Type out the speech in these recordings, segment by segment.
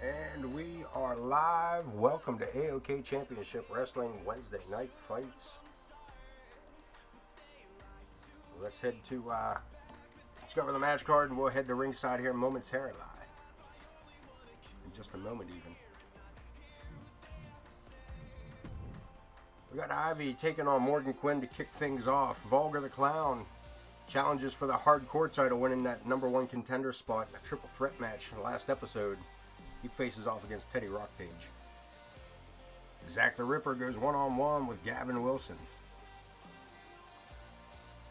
And we are live. Welcome to AoK Championship Wrestling Wednesday Night Fights. Let's head to discover the match card, and we'll head to ringside here momentarily. In just a moment, even. We got Ivy taking on Morgan Quinn to kick things off. Vulgar the Clown challenges for the hardcore title, winning that #1 contender spot in a triple threat match in the last episode. He faces off against Teddy Rockpage. Zakk the Ripper goes one-on-one with Gavin Wilson.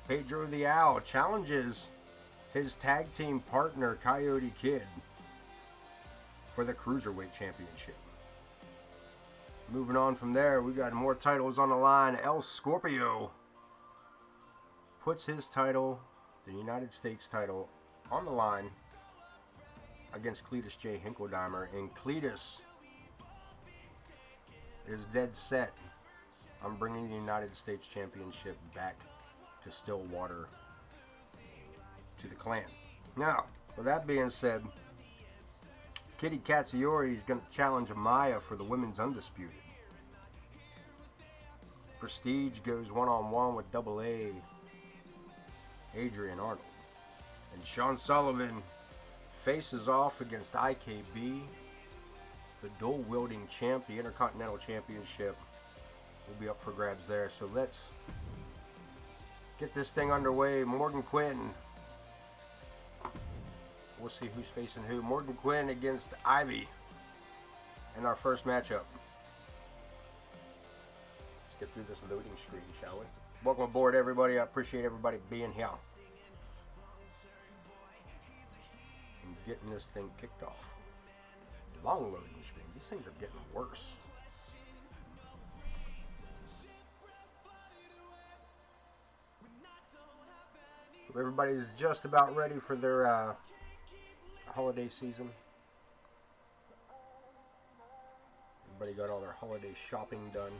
Pedro the Owl challenges his tag team partner Coyote Kid for the Cruiserweight Championship. Moving on from there, we got more titles on the line. Scorpio puts his title, the United States title, on the line against Cletus Hinkledimer, and Cletus is dead set on bringing the United States Championship back to Stillwater, to the clan. Now, with that being said, Kitty Katsoyuri is going to challenge Amaya for the Women's Undisputed. Prestige goes one-on-one with AA, Adrian, Arnold. And Shawn Sullivan faces off against IKB, the dual-wielding champ. The Intercontinental Championship will be up for grabs there. So let's get this thing underway. Morgan Quinn. We'll see who's facing who. Morgan Quinn against Ivy in our first matchup. Let's get through this loading screen, shall we? Welcome aboard, everybody. I appreciate everybody being here and getting this thing kicked off. Long loading screen. These things are getting worse. Hope everybody's just about ready for their holiday season. Everybody got all their holiday shopping done.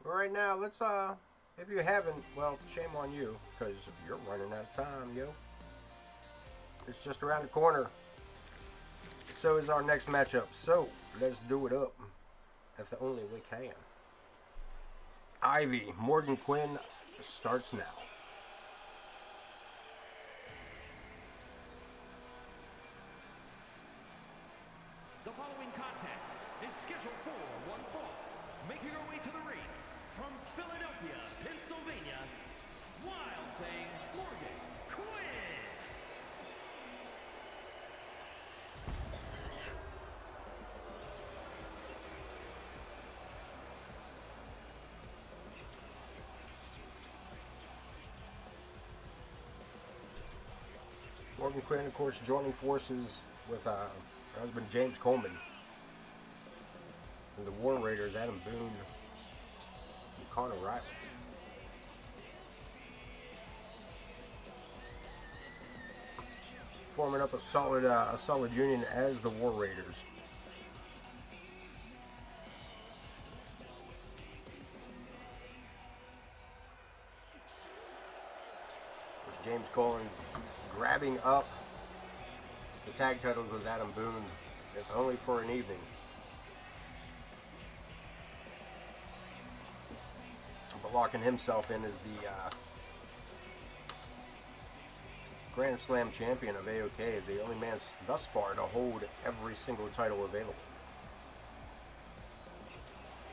Right now, let's if you haven't, well, shame on you, because you're running out of time, yo. It's just around the corner. So is our next matchup. So let's do it up, if the only we can. Ivy, Morgan Quinn starts now. The following contest is scheduled for one fall. Making her way to the ring from Philadelphia, Pennsylvania, Wild Thing Morgan Quinn. Morgan Quinn, of course, joining forces with her husband James Coleman and the War Raiders, Adam Boone and Connor Riley. Forming up a solid union as the War Raiders. With James Coleman grabbing up the tag titles with Adam Boone, if only for an evening. But locking himself in as the Grand Slam champion of AoK, the only man thus far to hold every single title available,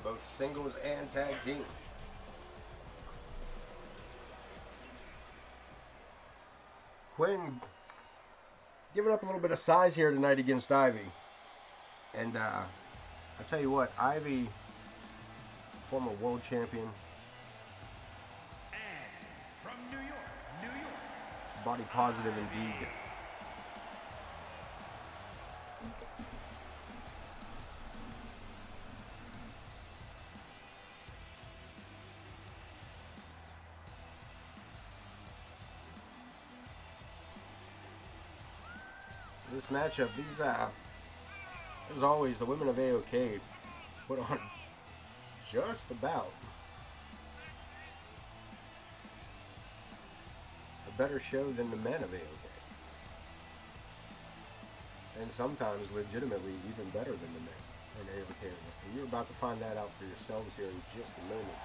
both singles and tag team. Quinn giving up a little bit of size here tonight against Ivy. And I tell you what, Ivy, former world champion. And from New York, Body positive indeed. This matchup, as always, the women of AoK put on just about a better show than the men of AoK. And sometimes legitimately even better than the men in AoK. And you're about to find that out for yourselves here in just a moment.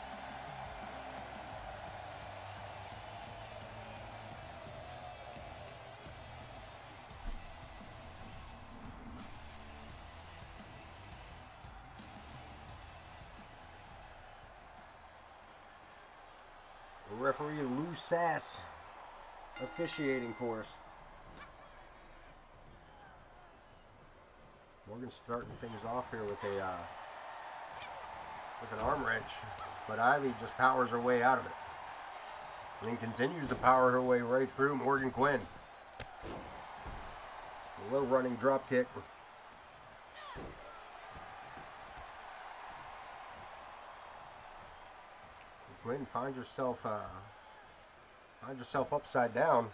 Referee Lou Sass officiating for us. Morgan's starting things off here with an arm wrench, but Ivy just powers her way out of it, and then continues to power her way right through Morgan Quinn. A low running drop kick. Quinn finds herself upside down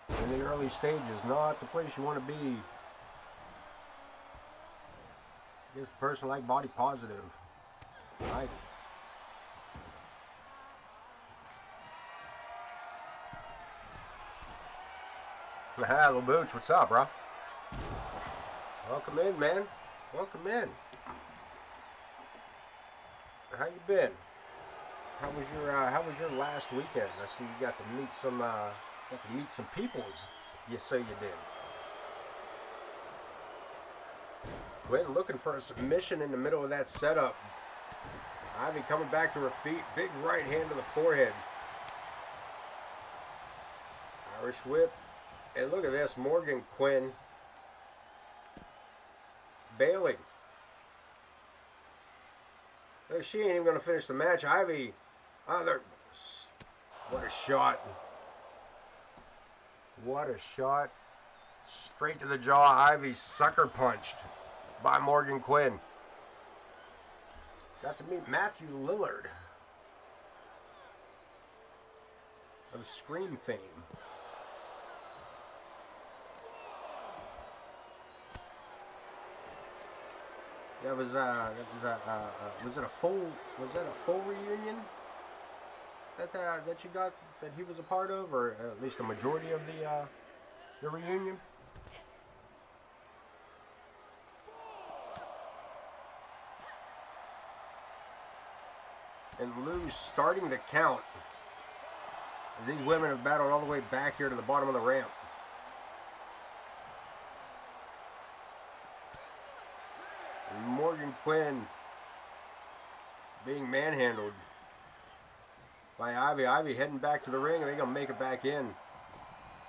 in the early stages. Not the place you want to be. This person like body positive. Right. Little Booch, what's up, bro? Welcome in, man. Welcome in. How you been? How was your last weekend? I see you got to meet some peoples. You say you did. Quinn looking for a submission in the middle of that setup. Ivy coming back to her feet. Big right hand to the forehead. Irish whip. And look at this. Morgan Quinn bailing. She ain't even going to finish the match. Ivy, what a shot. What a shot. Straight to the jaw. Ivy sucker punched by Morgan Quinn. Got to meet Matthew Lillard of Scream fame. Was it a full reunion that you got, that he was a part of, or at least a majority of the reunion? And Lou starting the count as these women have battled all the way back here to the bottom of the ramp. Morgan Quinn being manhandled by Ivy. Ivy heading back to the ring, and they're going to make it back in.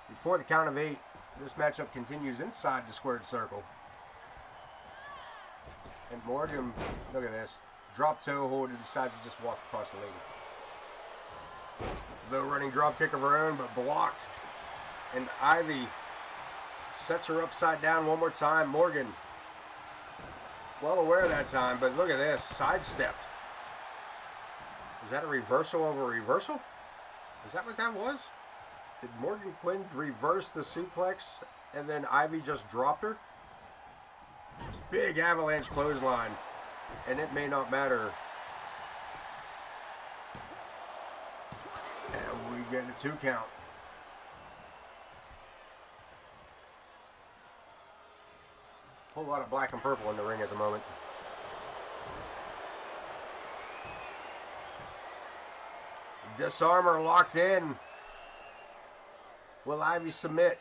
Before the count of 8, this matchup continues inside the squared circle. And Morgan, look at this, drop toe hold and decides to just walk across the lady. The running drop kick of her own, but blocked. And Ivy sets her upside down one more time. Morgan, well aware that time, but look at this, sidestepped. Is that a reversal over a reversal? Is that what that was? Did Morgan Quinn reverse the suplex and then Ivy just dropped her? Big avalanche clothesline, and it may not matter. And we get a 2 count. Whole lot of black and purple in the ring at the moment. Disarmer locked in. Will Ivy submit?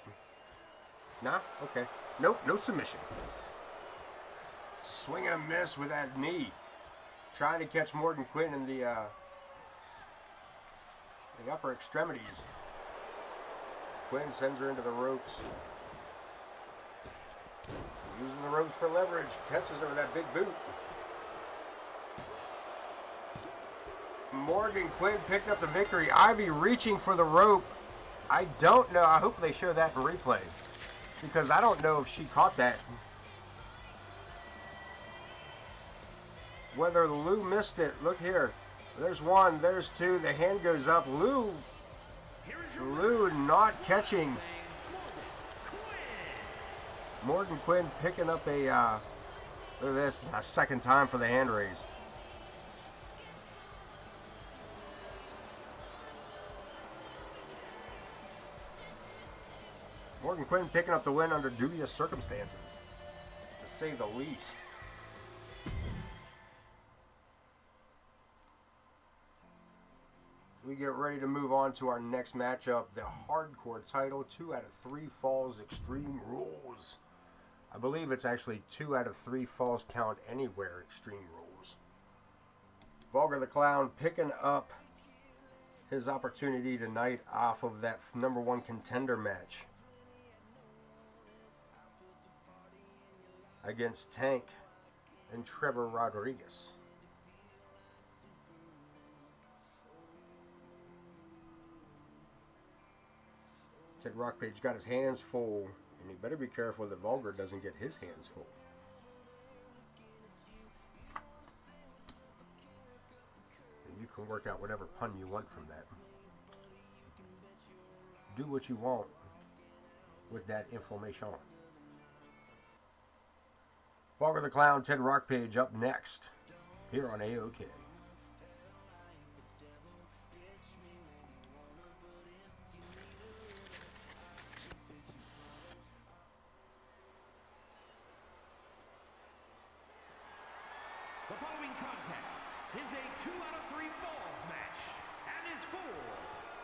Nah? Okay. Nope, no submission. Swing and a miss with that knee. Trying to catch Morgan Quinn in the upper extremities. Quinn sends her into the ropes. Using the ropes for leverage. Catches her with that big boot. Morgan Quinn picked up the victory. Ivy reaching for the rope. I don't know. I hope they show that in replay, because I don't know if she caught that. Whether Lou missed it. Look here. There's 1. There's 2. The hand goes up. Lou not catching. Morgan Quinn picking up a Look at this. It's a second time for the hand raise. Morgan Quinn picking up the win under dubious circumstances, to say the least. We get ready to move on to our next matchup, the hardcore title, 2 out of 3 falls Extreme Rules. I believe it's actually 2 out of 3 falls count anywhere Extreme Rules. Vulgar the Clown picking up his opportunity tonight off of that #1 contender match against Tank and Trevor Rodriguez. Said Rockpage got his hands full, and he better be careful that Vulgar doesn't get his hands full. And you can work out whatever pun you want from that. Do what you want with that information. Vulgar the Clown, Ted Rockpage up next here on AoK. The following contest is a 2 out of 3 falls match and is for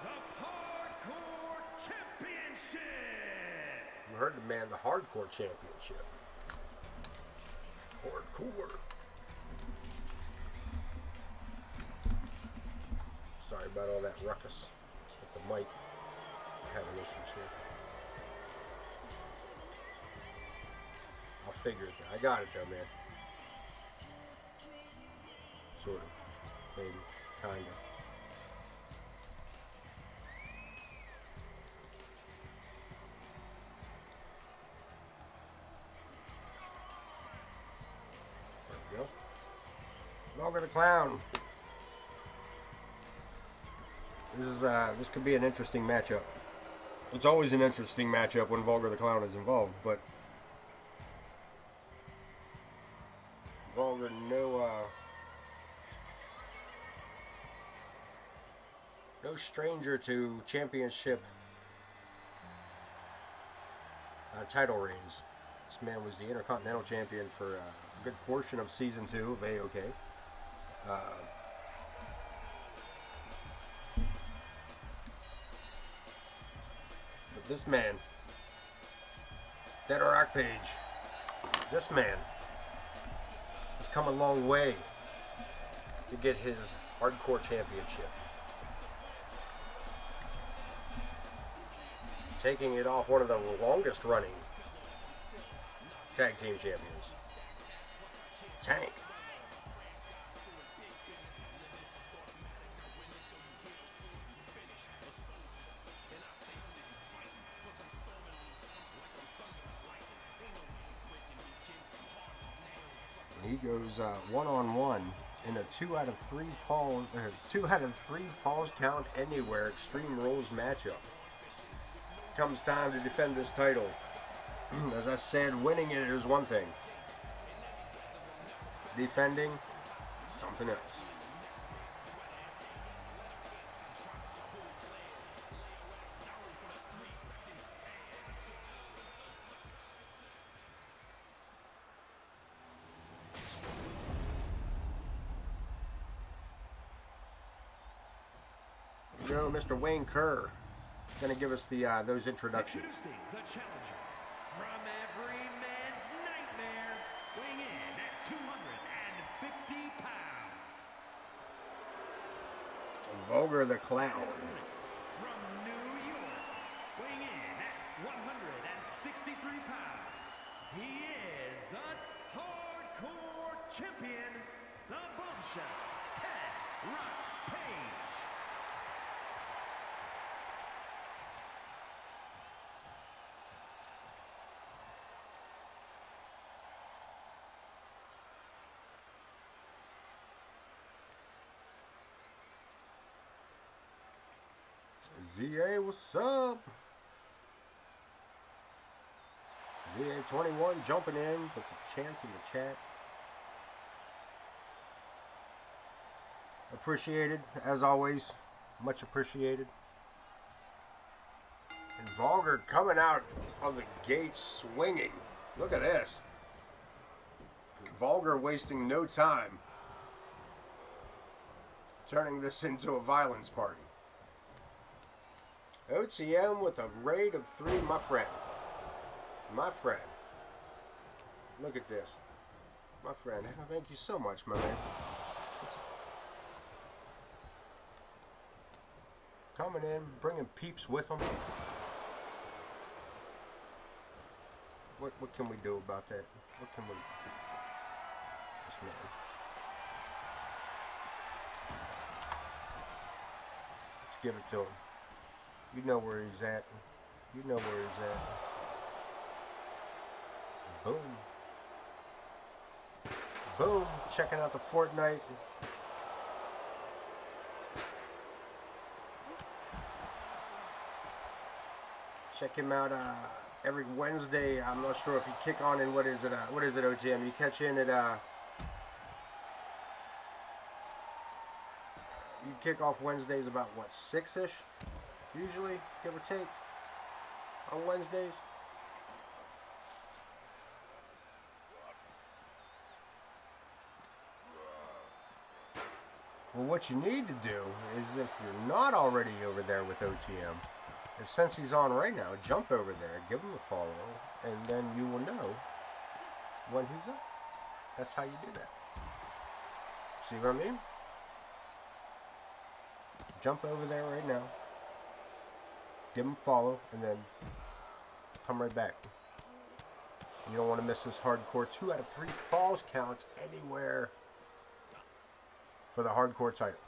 the Hardcore Championship. You heard the man, the Hardcore Championship. Hardcore. Sorry about all that ruckus with the mic. I'm having issues here. I'll figure it out. I got it though, man. Sort of. Maybe. Kinda. There we go. Vulgar the Clown. This could be an interesting matchup. It's always an interesting matchup when Vulgar the Clown is involved, but Vulgar no stranger to championship title reigns. This man was the Intercontinental Champion for a good portion of Season 2 of AoK. But this man, Ted Rockpage, this man has come a long way to get his hardcore championship. Taking it off one of the longest running tag team champions, Tank. He goes one-on-one in a 2 out of 3 falls count anywhere Extreme Rules matchup. Comes time to defend this title. As I said, winning it is one thing. Defending, something else. Go, Mr. Wayne Kerr. Going to give us those introductions. Introducing the challenger from every man's nightmare, weighing in at 250 pounds. Vulgar the Clown. From New York, weighing in at 163 pounds. He is the Hardcore Champion, the Bombshell, Ted Rockpage. ZA, what's up? ZA21 jumping in, puts a chance in the chat. Appreciated, as always. Much appreciated. And Vulgar coming out of the gate swinging. Look at this. Vulgar wasting no time. Turning this into a violence party. OTM with a rate of 3, my friend. My friend. Look at this. My friend. Thank you so much, my man. Coming in, bringing peeps with them. What can we do about that? What can we... This man. Let's give it to him. You know where he's at. You know where he's at. Boom. Boom. Checking out the Fortnite. Check him out every Wednesday. I'm not sure if you kick on in, what is it OTM? You catch in at you kick off Wednesdays about what, 6ish? Usually, give or take, on Wednesdays. Well, what you need to do is, if you're not already over there with OTM, is since he's on right now, jump over there, give him a follow, and then you will know when he's up. That's how you do that. See what I mean? Jump over there right now, give him a follow, and then come right back. You don't want to miss this hardcore 2 out of 3 falls counts anywhere for the hardcore title.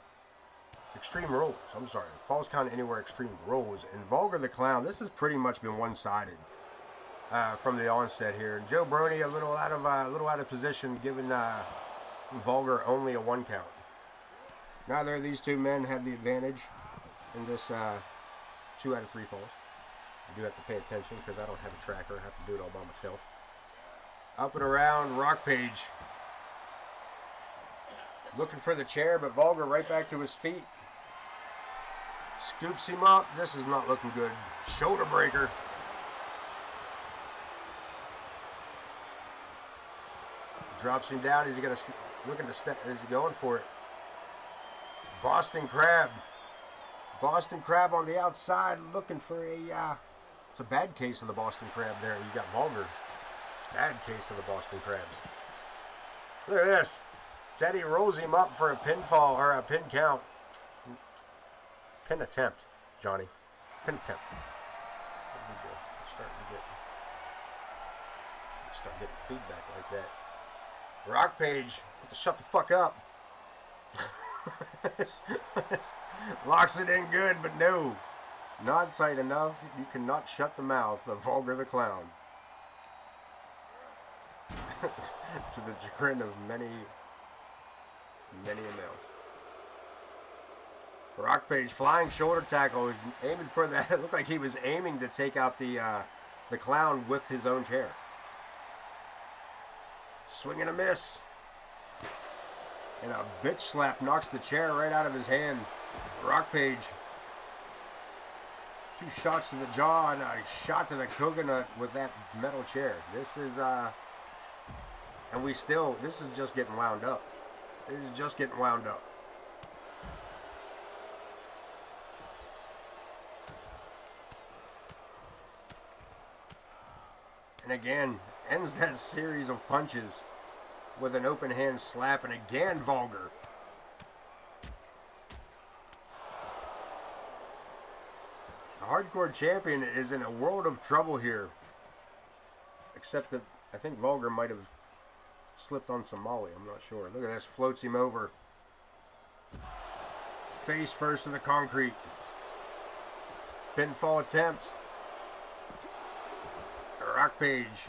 Extreme Rules, I'm sorry. Falls count anywhere, Extreme Rules. And Vulgar the Clown, this has pretty much been one-sided from the onset here. Joe Brony a little out of position, giving Vulgar only a 1 count. Neither of these two men have the advantage in this 2 out of 3 falls. I do have to pay attention because I don't have a tracker. I have to do it all by myself. Up and around, Rockpage. Looking for the chair, but Vulgar right back to his feet. Scoops him up. This is not looking good. Shoulder breaker. Drops him down. Is he gonna looking to step? Is he going for it? Boston Crab. Boston Crab on the outside, looking for a. It's a bad case of the Boston Crab there. You got Vulgar. Bad case of the Boston Crabs. Look at this. Teddy rolls him up for a pinfall, or a pin count. Pin attempt, Johnny. Pin attempt. What do we do? Start getting feedback like that. Rockpage, have to shut the fuck up. Locks it in good, but no. Not tight enough. You cannot shut the mouth of Vulgar the Clown. To the chagrin of many a male. Rockpage flying shoulder tackle, aiming for that. It looked like he was aiming to take out the Clown with his own chair. Swing and a miss. And a bitch slap knocks the chair right out of his hand. Rockpage. 2 shots to the jaw and a shot to the coconut with that metal chair. This is and this is just getting wound up. This is just getting wound up. And again, ends that series of punches with an open hand slap, and again Vulgar. The hardcore champion is in a world of trouble here. Except that I think Vulgar might have slipped on some Molly. I'm not sure. Look at this. Floats him over. Face first to the concrete. Pinfall attempt. Rockpage.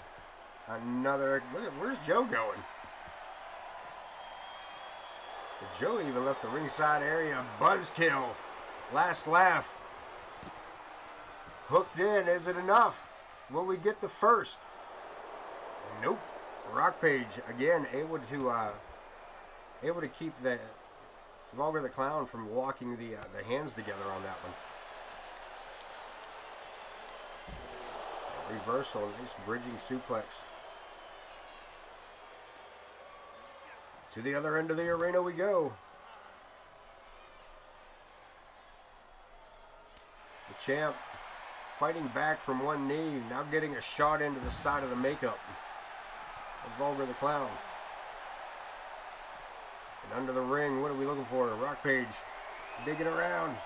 Another. Look at, where's Joe going? Joe even left the ringside area. Buzzkill. Last laugh. Hooked in. Is it enough? Will we get the first? Nope. Rockpage again able to keep the Vulgar the Clown from walking the hands together on that one. Reversal, nice bridging suplex. To the other end of the arena we go. The champ fighting back from one knee, now getting a shot into the side of the makeup of Vulgar the Clown. And under the ring, what are we looking for? Rockpage digging around.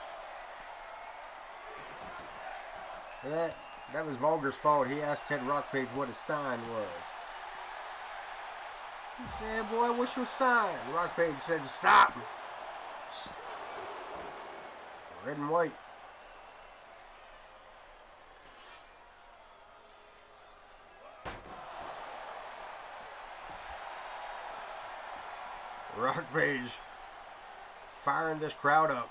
And that was Vulgar's fault. He asked Ted Rockpage what his sign was. He said, boy, what's your sign? Rockpage said, stop. Red and white. Rockpage firing this crowd up.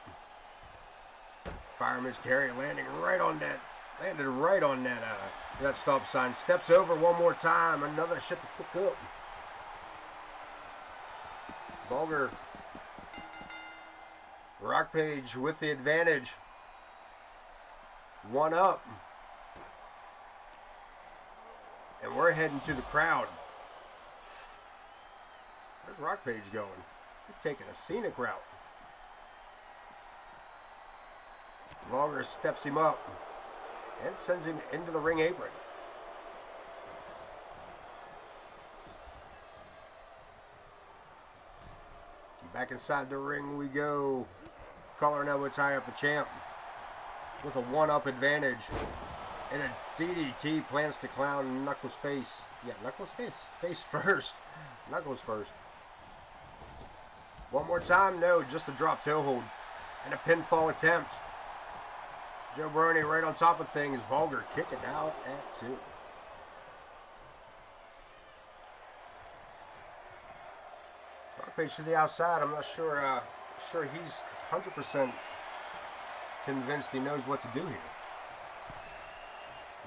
Fireman's carry landing right on that. Landed right on that stop sign. Steps over one more time. Another shut the fuck up. Vulgar. Rockpage with the advantage. One up. And we're heading to the crowd. Where's Rockpage going? He's taking a scenic route. Vulgar steps him up and sends him into the ring apron. Back inside the ring we go. Collar and elbow tie up the champ with a one-up advantage. And a DDT plants the Clown in Knuckles' face. Yeah, Knuckles' face. Face first. Knuckles first. One more time. No, just a drop toe hold. And a pinfall attempt. Joe Brony right on top of things. Vulgar kicking out at 2. Rockpage to the outside. I'm not sure he's 100% convinced he knows what to do here.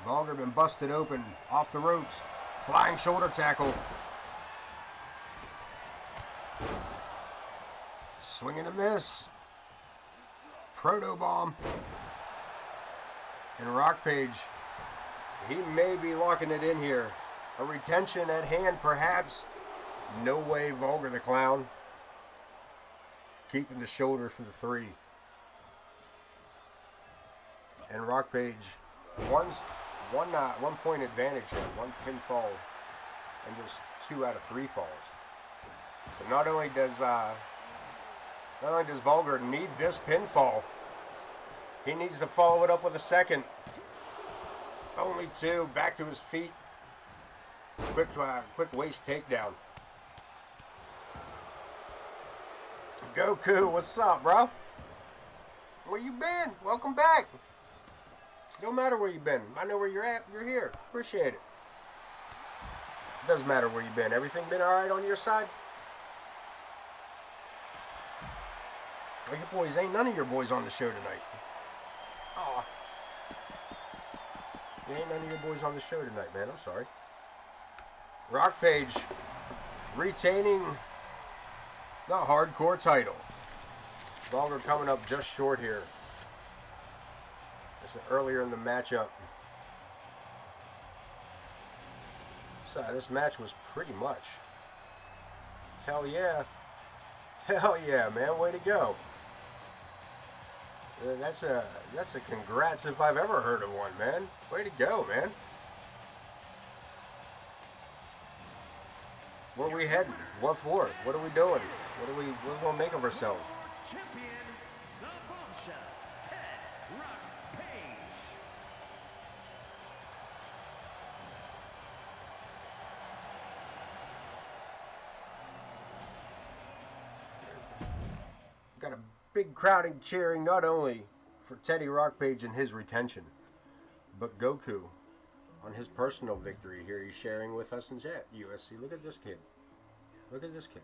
Vulgar been busted open. Off the ropes. Flying shoulder tackle. Swing and a miss. Proto bomb. And Rockpage, he may be locking it in here. A retention at hand, perhaps. No way, Vulgar the Clown. Keeping the shoulder for the 3. And Rockpage, one point advantage here. 1 pinfall and just 2 out of 3 falls. So not only does Vulgar need this pinfall, he needs to follow it up with a second. Only 2. Back to his feet. Quick waist takedown. Goku, what's up, bro? Where you been? Welcome back. Don't matter where you've been. I know where you're at. You're here. Appreciate it. Doesn't matter where you've been. Everything been all right on your side? Oh, your boys, ain't none of your boys on the show tonight. Aw. Ain't none of your boys on the show tonight, man. I'm sorry. Rockpage retaining the hardcore title. Vulgar coming up just short here. This is earlier in the matchup. So this match was pretty much. Hell yeah. Hell yeah, man. Way to go. That's a congrats if I've ever heard of one, man. Way to go, man. Where are we heading? What for? What are we doing? What are we gonna make of ourselves? Champion, the bombshell, Ted Rockpage. Got a big crowd and cheering not only for Teddy Rockpage and his retention, but Goku on his personal victory here. He's sharing with us in chat. USC, look at this kid. Look at this kid.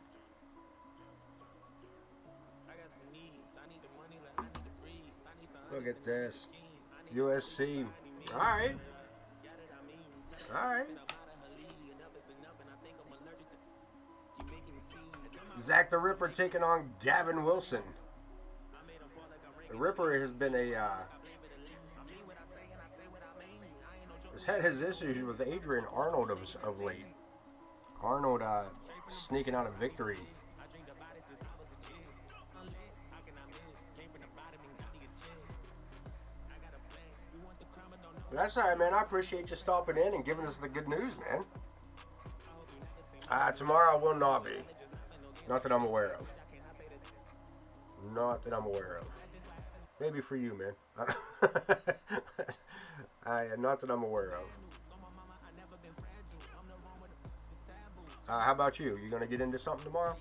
Look at this. USC. Alright. Alright. Zakk the Ripper taking on Gavin Wilson. The Ripper has been has had his issues with Adrian Arnold of late. Arnold sneaking out a victory. But that's alright, man. I appreciate you stopping in and giving us the good news, man. Tomorrow will not be. Not that I'm aware of. Not that I'm aware of. Maybe for you, man. Not that I'm aware of. How about you? You gonna get into something tomorrow?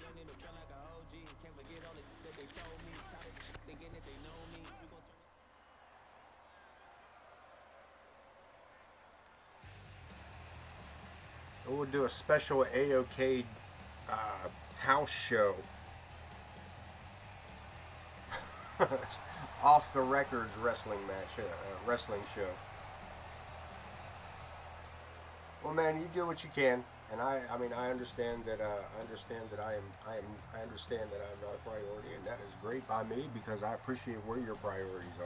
We'll do a special AoK house show. Off the records wrestling match, wrestling show. Well, man, you do what you can, and I understand that I understand that I'm not a priority, and that is great by me because I appreciate where your priorities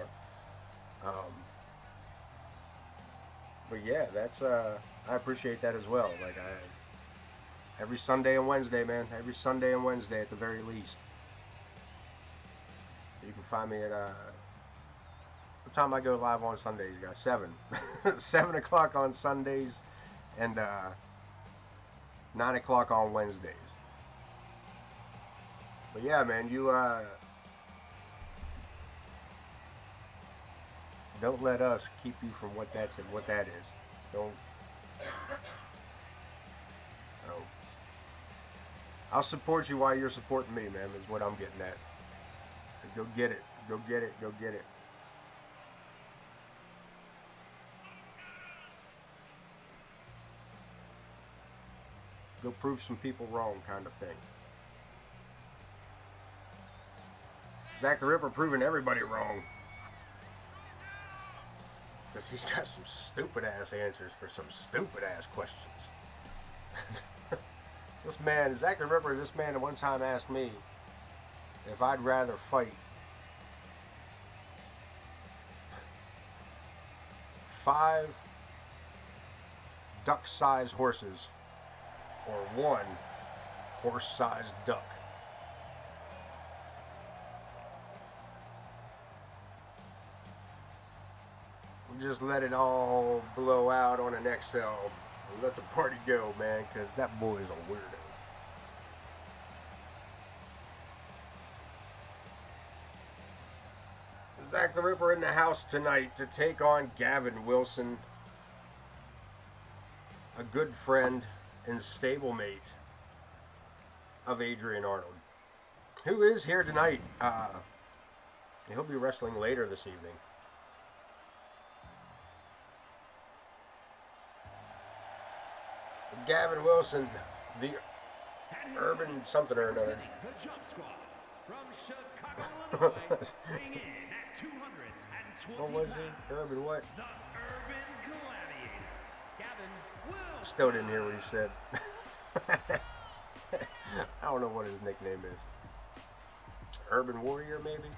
are. But yeah, that's I appreciate that as well. Like every Sunday and Wednesday, man. Every Sunday and Wednesday at the very least. You can find me at what time I go live on Sundays, guys? 7. 7 o'clock on Sundays and 9 o'clock on Wednesdays. But yeah, man, you don't let us keep you from what that is. Don't. No. I'll support you while you're supporting me, man, is what I'm getting at. Go get it. Go get it. Go get it. Go prove some people wrong, kind of thing. Zakk the Ripper proving everybody wrong. Because he's got some stupid ass answers for some stupid ass questions. This man, Zakk the Ripper, this man at one time asked me if I'd rather fight 5 duck-sized horses or 1 horse-sized duck. Just let it all blow out on an XL and let the party go, man, because that boy is a weirdo. Zakk the Ripper in the house tonight to take on Gavin Wilson, a good friend and stablemate of Adrian Arnold, who is here tonight. He'll be wrestling later this evening. Gavin Wilson, the urban something or another. What was he? Urban what? Still didn't hear what he said. I don't know what his nickname is. Urban Warrior, maybe?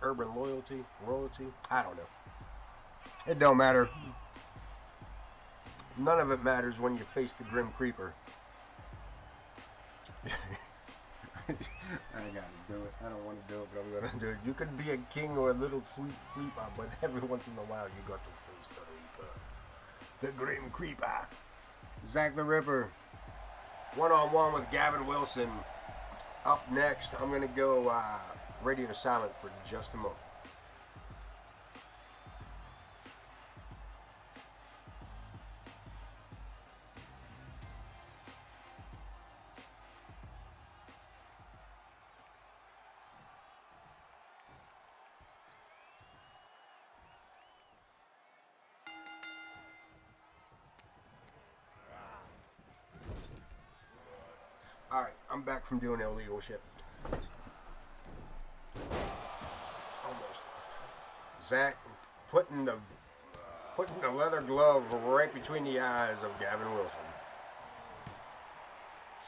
Urban Royalty? I don't know. It don't matter. None of it matters when you face the Grim Creeper. I gotta do it. I don't want to do it, but I'm gonna do it. You could be a king or a little sweet sleeper, but every once in a while you got to face the Reaper. The Grim Creeper. Zakk the Ripper. One-on-one with Gavin Wilson. Up next, I'm gonna go radio silent for just a moment. Alright, I'm back from doing illegal shit. Almost. Zakk putting the leather glove right between the eyes of Gavin Wilson.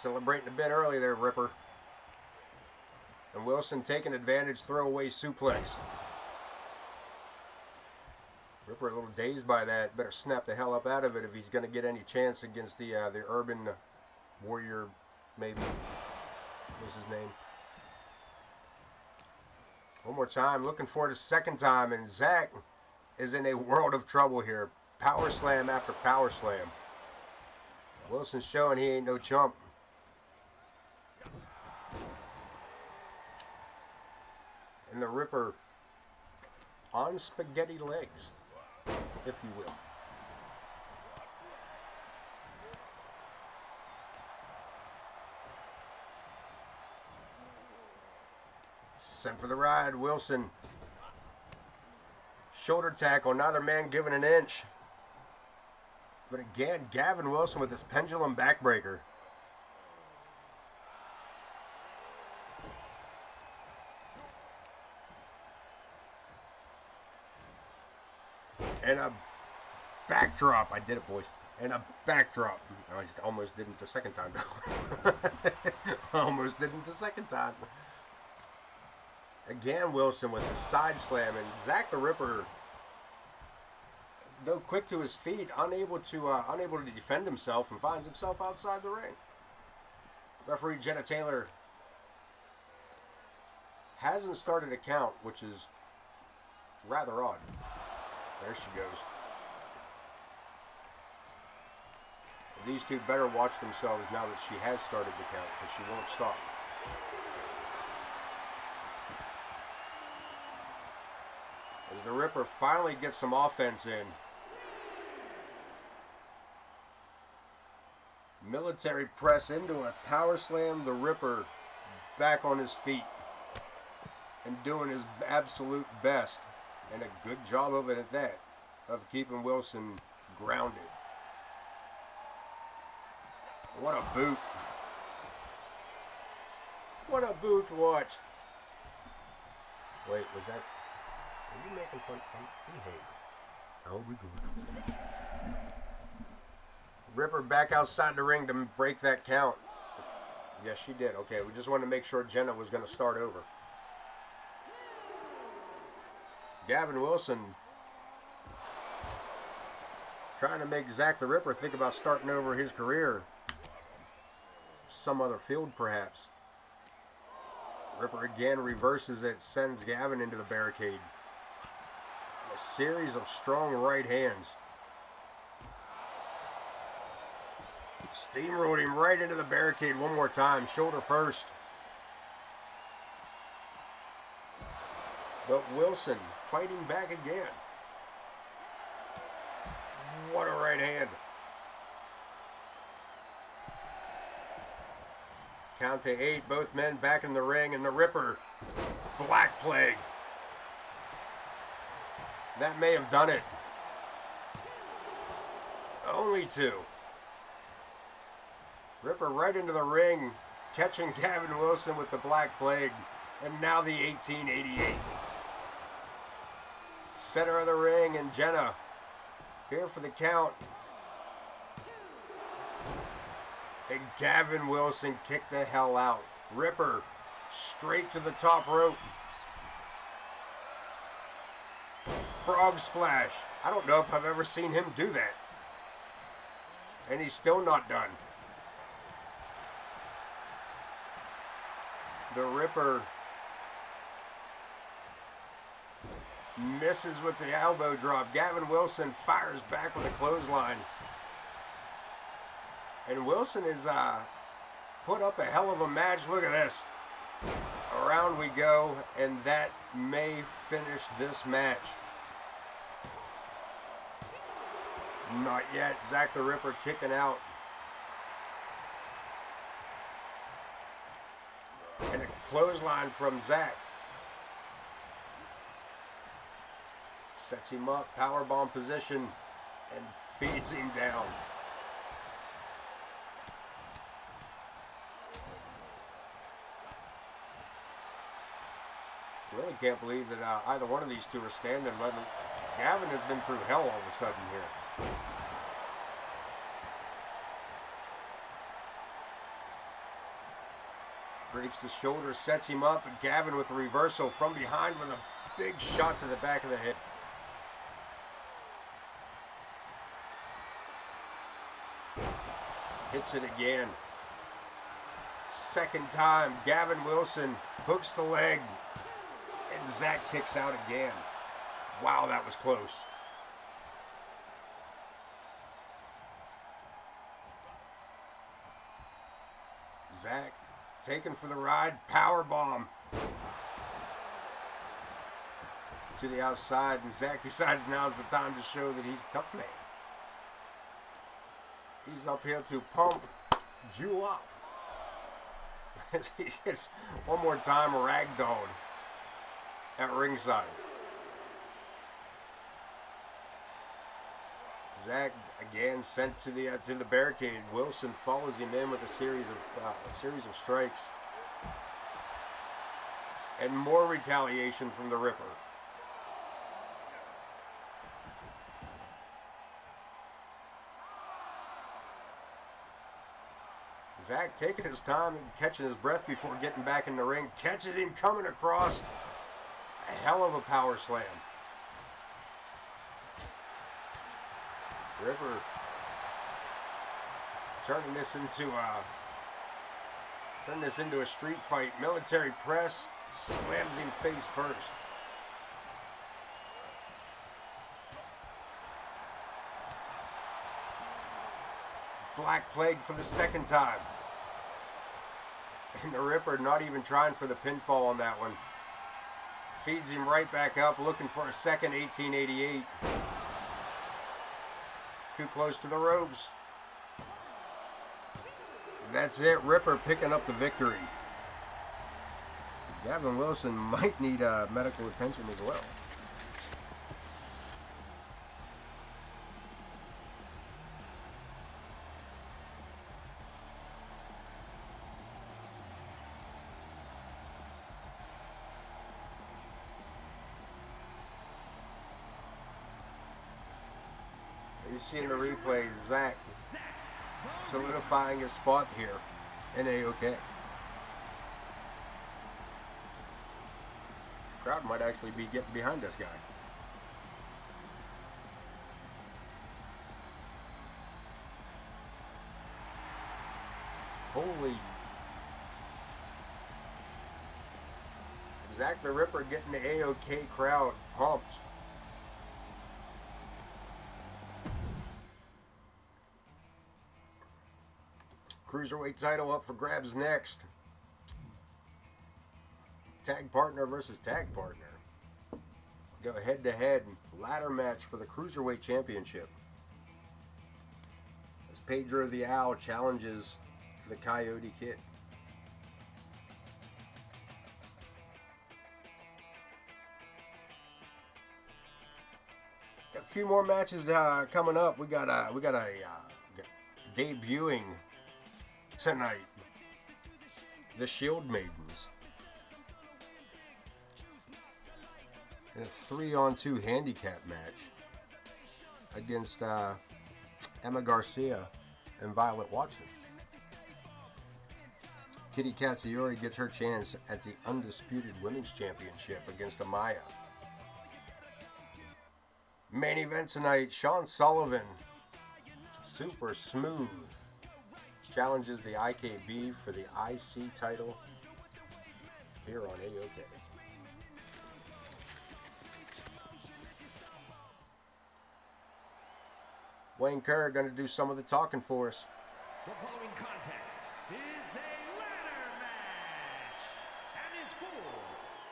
Celebrating a bit early there, Ripper. And Wilson taking advantage, throwaway suplex. Ripper a little dazed by that. Better snap the hell up out of it if he's going to get any chance against the Urban Warrior, maybe. What's his name? One more time. Looking for it a second time. And Zakk is in a world of trouble here. Power slam after power slam. Wilson's showing he ain't no chump. And the Ripper on spaghetti legs, if you will. Sent for the ride, Wilson. Shoulder tackle, neither man giving an inch. But again, Gavin Wilson with his pendulum backbreaker. And a backdrop. I did it, boys. And a backdrop. I just almost didn't the second time, though. Almost didn't the second time. Again, Wilson with a side slam. And Zakk the Ripper, though quick to his feet, unable to defend himself, and finds himself outside the ring. Referee Jenna Taylor hasn't started a count, which is rather odd. There she goes. These two better watch themselves now that she has started the count, because she won't stop. As the Ripper finally gets some offense in. Military press into a power slam. The Ripper back on his feet and doing his absolute best. And a good job of it at that, of keeping Wilson grounded. What a boot. What a boot to watch. Wait, was that... Are you making fun? Behave. Oh, we good. Ripper back outside the ring to break that count. Yes, she did. Okay, we just wanted to make sure Jenna was going to start over. Gavin Wilson trying to make Zakk the Ripper think about starting over his career. Some other field, perhaps. Ripper again reverses it, sends Gavin into the barricade. A series of strong right hands. Steamrolled him right into the barricade one more time, shoulder first. But Wilson fighting back again. What a right hand. Count to 8, both men back in the ring, and the Ripper, Black Plague. That may have done it. Only 2. Ripper right into the ring, catching Gavin Wilson with the Black Plague, and now the 1888. Center of the ring, and Jenna here for the count. And Gavin Wilson kicked the hell out. Ripper straight to the top rope. Frog splash. I don't know if I've ever seen him do that. And he's still not done. The Ripper misses with the elbow drop. Gavin Wilson fires back with a clothesline. And Wilson is put up a hell of a match. Look at this. Around we go, and that may finish this match. Not yet. Zakk the Ripper kicking out. And a clothesline from Zakk. Sets him up, powerbomb position, and feeds him down. Really can't believe that either one of these two are standing. Gavin has been through hell all of a sudden here. Scrapes the shoulder, sets him up, and Gavin with a reversal from behind with a big shot to the back of the head. Hits it again. Second time, Gavin Wilson hooks the leg, and Zakk kicks out again. Wow, that was close. Zakk taken for the ride, power bomb to the outside, and Zakk decides now's the time to show that he's a tough man. He's up here to pump you up. He gets one more time ragdolled at ringside. Zakk again sent to the barricade. Wilson follows him in with a series of strikes, and more retaliation from the Ripper. Zakk taking his time and catching his breath before getting back in the ring. Catches him coming across. A hell of a power slam. Ripper turning this into a street fight. Military press, slams him face first. Black Plague for the second time. And the Ripper not even trying for the pinfall on that one. Feeds him right back up, looking for a second 1888. Too close to the ropes. That's it, Ripper picking up the victory. Gavin Wilson might need medical attention as well. You see in the replay, Zakk solidifying his spot here in AoK. Crowd might actually be getting behind this guy. Holy. Zakk the Ripper getting the AoK crowd pumped. Cruiserweight title up for grabs next. Tag partner versus tag partner. Go head to head ladder match for the Cruiserweight Championship. As Pedro the Owl challenges the Coyote Kid. Got a few more matches coming up. We got debuting tonight, the Shield-Maidens in a 3-on-2 handicap match against Emma Garcia and Violet Watson. Kitty Katsoyuri gets her chance at the Undisputed Women's Championship against Amaya. Main event tonight, Sullivan, super smooth, challenges the IKB for the IC title here on AoK. Wayne Kerr going to do some of the talking for us. The following contest is a ladder match and is for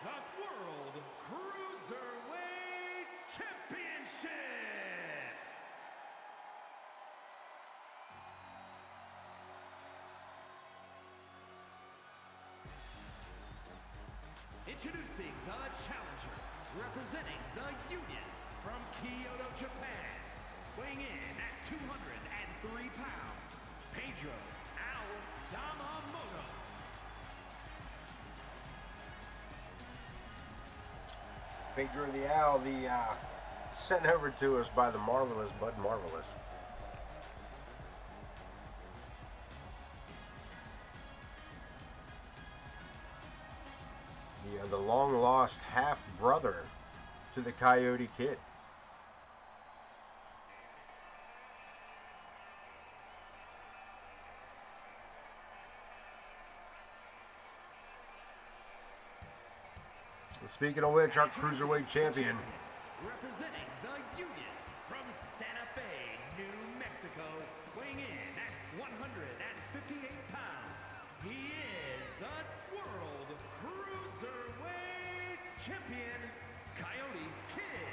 the World Cruiserweight Championship. Introducing the challenger, representing the Union from Kyoto, Japan, weighing in at 203 pounds, Pedro Yamamoto. Pedro the Owl, sent over to us by the marvelous Bud Marvelous. the long-lost half-brother to the Coyote Kid. Speaking of which, our Cruiserweight champion, representing the Union from Santa Fe, New Mexico, weighing in at 158 pounds, he is the World Cruiserweight Champion, Coyote Kid.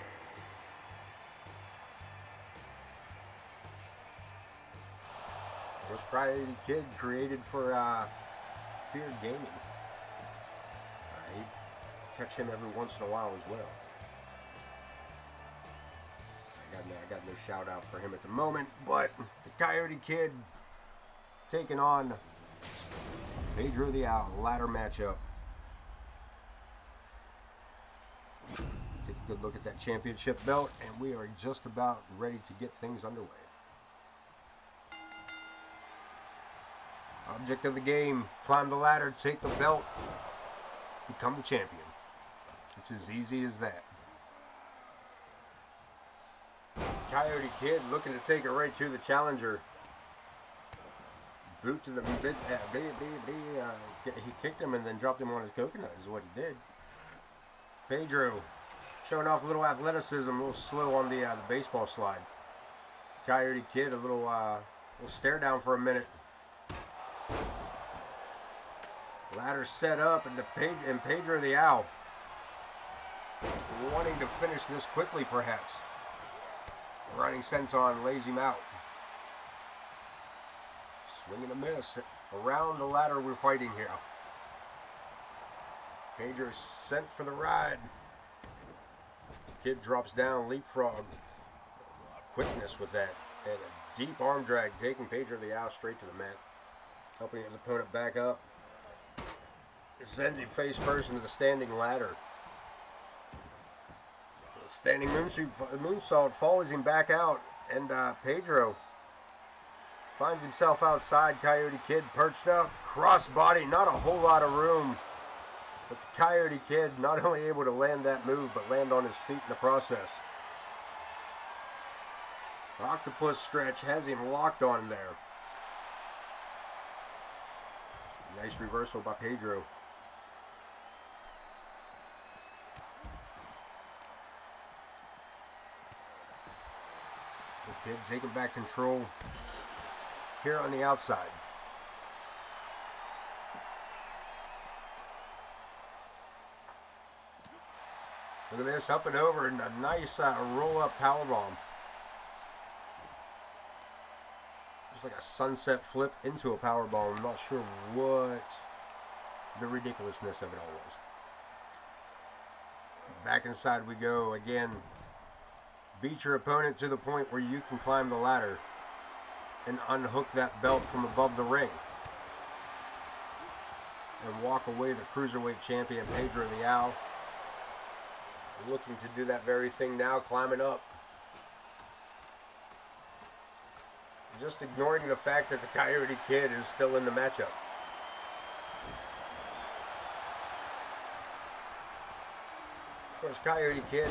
was Coyote Kid created for Fear Gaming. Catch him every once in a while as well. I got no shout out for him at the moment, but the Coyote Kid taking on Pedro the Owl, ladder matchup. Take a good look at that championship belt, and we are just about ready to get things underway. Object of the game, climb the ladder, take the belt, become the champion. It's as easy as that. Coyote Kid looking to take it right to the challenger. Boot to the mid. He kicked him and then dropped him on his coconut is what he did. Pedro showing off a little athleticism, a little slow on the baseball slide. Coyote Kid a little stare down for a minute. Ladder set up, and Pedro the Owl wanting to finish this quickly, perhaps. Running senton lays him out. Swing and a miss. Around the ladder we're fighting here. Pedro sent for the ride. Kid drops down, leapfrog. Quickness with that. And a deep arm drag taking Pedro the Owl straight to the mat. Helping his opponent back up. It sends him face first into the standing ladder. The standing moonsault follows him back out, and Pedro finds himself outside. Coyote Kid perched up, crossbody, not a whole lot of room. But the Coyote Kid not only able to land that move, but land on his feet in the process. Octopus stretch has him locked on there. Nice reversal by Pedro. The Kid taking back control here on the outside. Look at this, up and over, and a nice roll-up powerbomb. Just like a sunset flip into a powerbomb. I'm not sure what the ridiculousness of it all was. Back inside we go again. Beat your opponent to the point where you can climb the ladder and unhook that belt from above the ring. And walk away the Cruiserweight champion, Pedro the Owl. Looking to do that very thing now, climbing up. Just ignoring the fact that the Coyote Kid is still in the matchup. Of course, Coyote Kid,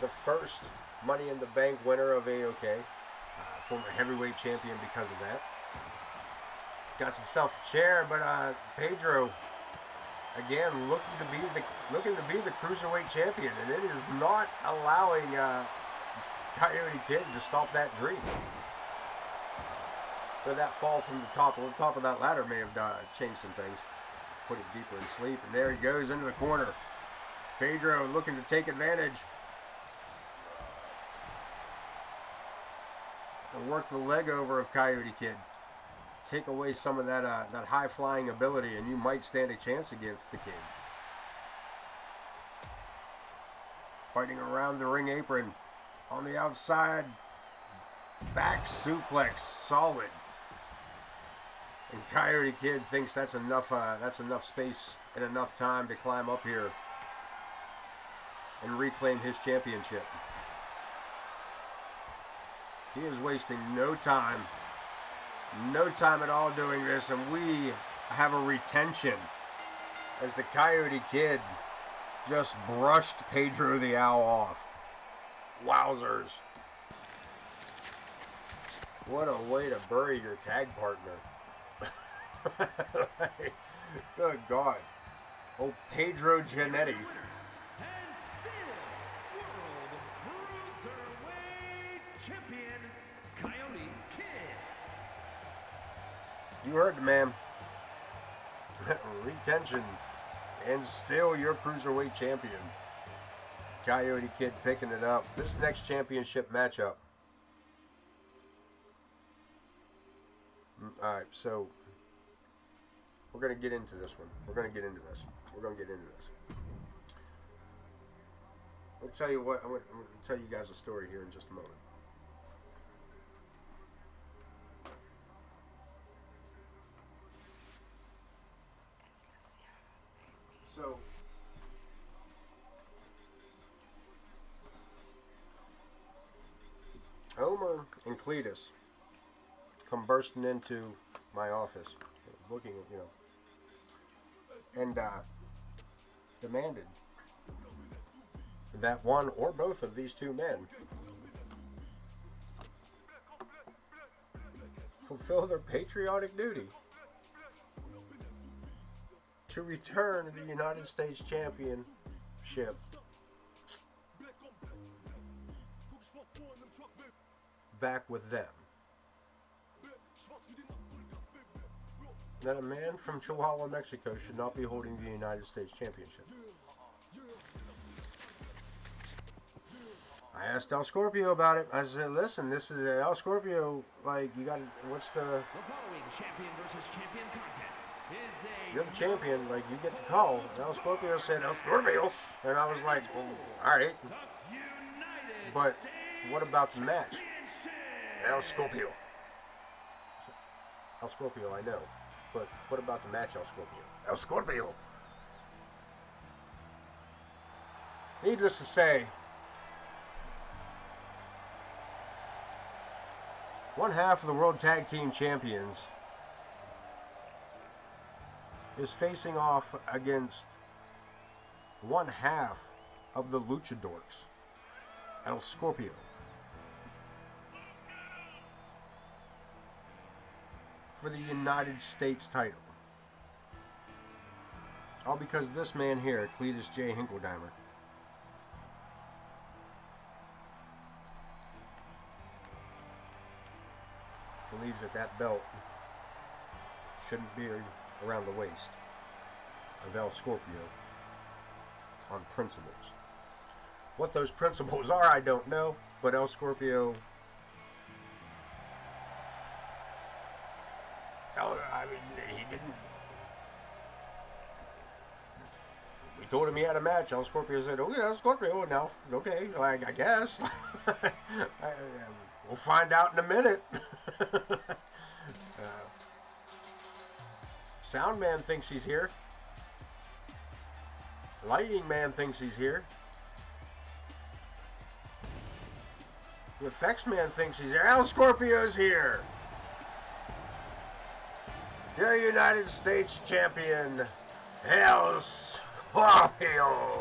the first Money in the Bank winner of AoK, former heavyweight champion because of that. Got himself a chair, but Pedro, again, looking to be the Cruiserweight champion, and it is not allowing Coyote Kid to stop that dream. But that fall from the top of that ladder may have changed some things, put it deeper in sleep, and there he goes into the corner. Pedro looking to take advantage and work the leg over of Coyote Kid. Take away some of that high flying ability, and you might stand a chance against the Kid. Fighting around the ring apron. On the outside, back suplex, solid. And Coyote Kid thinks that's enough space and enough time to climb up here and reclaim his championship. He is wasting no time at all doing this, and we have a retention as the Coyote Kid just brushed Pedro the Owl off. Wowzers. What a way to bury your tag partner. Good God. Oh, Pedro Giannetti. And still World Cruiserweight Champion, Coyote Kid. You heard the man. Retention. And still your Cruiserweight champion. Coyote Kid picking it up. This next championship matchup. Alright, so we're going to get into this one. We're going to get into this. I'll tell you what, I'm going to tell you guys a story here in just a moment. So, Homer and Cletus come bursting into my office, looking at, and demanded that one or both of these two men fulfill their patriotic duty to return the United States Championship back with them. That a man from Chihuahua, Mexico should not be holding the United States Championship. I asked El Scorpio about it. I said, listen, this is El Scorpio, like, you got, what's the... The following champion versus champion contest is a... You're the champion, like, you get the call. And El Scorpio said, El Scorpio. And I was like, well, alright. But what about the match? El Scorpio. El Scorpio, I know. But what about the match, El Scorpio? El Scorpio! Needless to say, one half of the World Tag Team Champions is facing off against one half of the Luchadorks, El Scorpio. For the United States title. All because this man here, Cletus J. Hinkledimer, believes that that belt shouldn't be around the waist of El Scorpio on principles. What those principles are, I don't know, but El Scorpio... I mean, he didn't... We told him he had a match. El Scorpio said, oh yeah, Scorpio, now, okay, I guess. We'll find out in a minute. Sound man thinks he's here. Lighting man thinks he's here. The effects man thinks he's here. El Scorpio's here. Your United States champion, El Scorpio.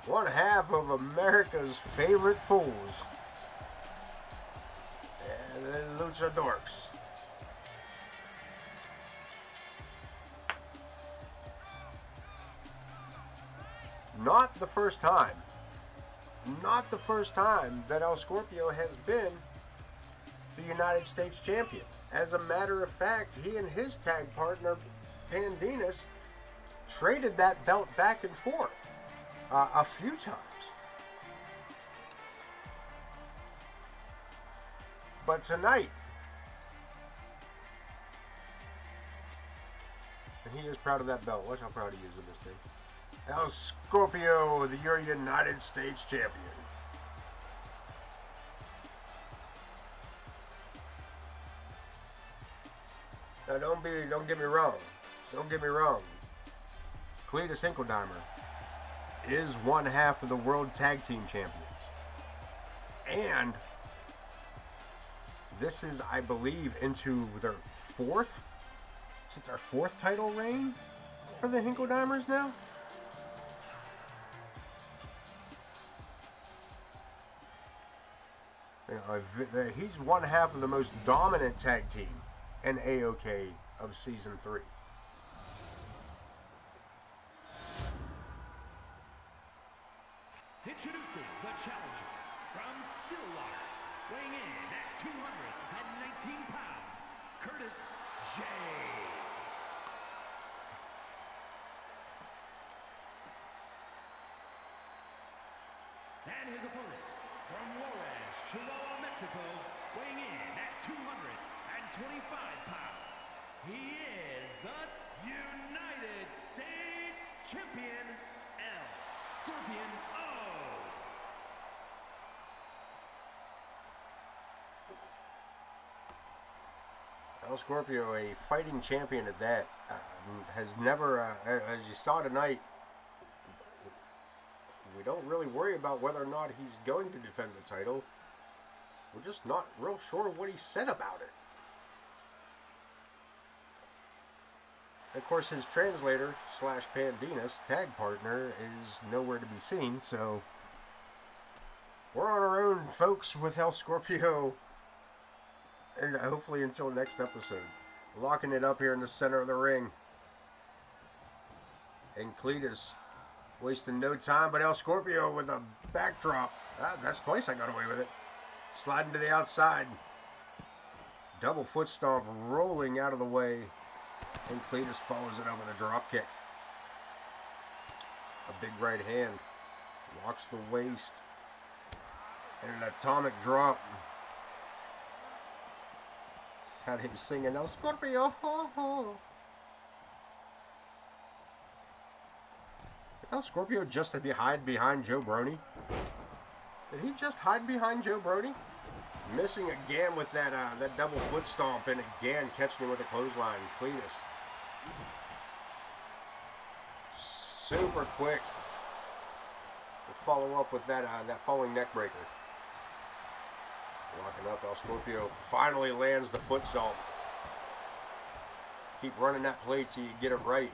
One half of America's favorite fools. And the Luchadorks. Not the first time. Not the first time that El Scorpio has been the United States champion. As a matter of fact, he and his tag partner, Pandinas, traded that belt back and forth a few times. But tonight, and he is proud of that belt. Watch how proud he is of this thing. El Scorpio, your United States champion. Now don't get me wrong. Don't get me wrong. Cletus Hinkledimer is one half of the World Tag Team Champions. And this is, I believe, into their fourth? Is it their fourth title reign for the Hinkledimer's now? You know, he's one half of the most dominant tag team in AoK of Season 3. Introducing the challenger from Stillwater, weighing in at 219 pounds, Curtis J. And his opponent from Juarez, Chihuahua, Mexico, weighing in at 225 pounds. He is the United States Champion, El Scorpion O. El Scorpio, a fighting champion at that, has never, as you saw tonight, we don't really worry about whether or not he's going to defend the title. We're just not real sure what he said about it. Of course, his translator slash Pandinas tag partner is nowhere to be seen, so we're on our own, folks, with El Scorpio. And hopefully until next episode. Locking it up here in the center of the ring. And Cletus wasting no time, but El Scorpio with a backdrop. That's twice I got away with it. Sliding to the outside. Double foot stomp rolling out of the way. And Cletus follows it up with a drop kick. A big right hand. Locks the waist. And an atomic drop. Had him singing El Scorpio. Ho, ho. Did El Scorpio just hide behind Joe Brony? Did he just hide behind Joe Brony? Missing again with that double foot stomp, and again catching him with a clothesline. Cletus. Super quick to follow up with that falling neck breaker. Locking up, El Scorpio finally lands the foot stomp. Keep running that play till you get it right.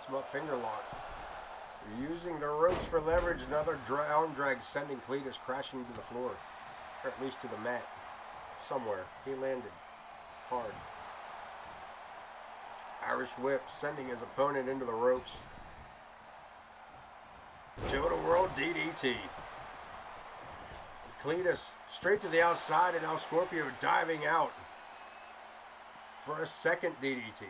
Smut finger lock. Using the ropes for leverage. Another arm drag sending Cletus crashing to the floor. Or at least to the mat. Somewhere. He landed hard. Irish whip sending his opponent into the ropes. Total World DDT. Cletus straight to the outside, and El Scorpio diving out for a second DDT.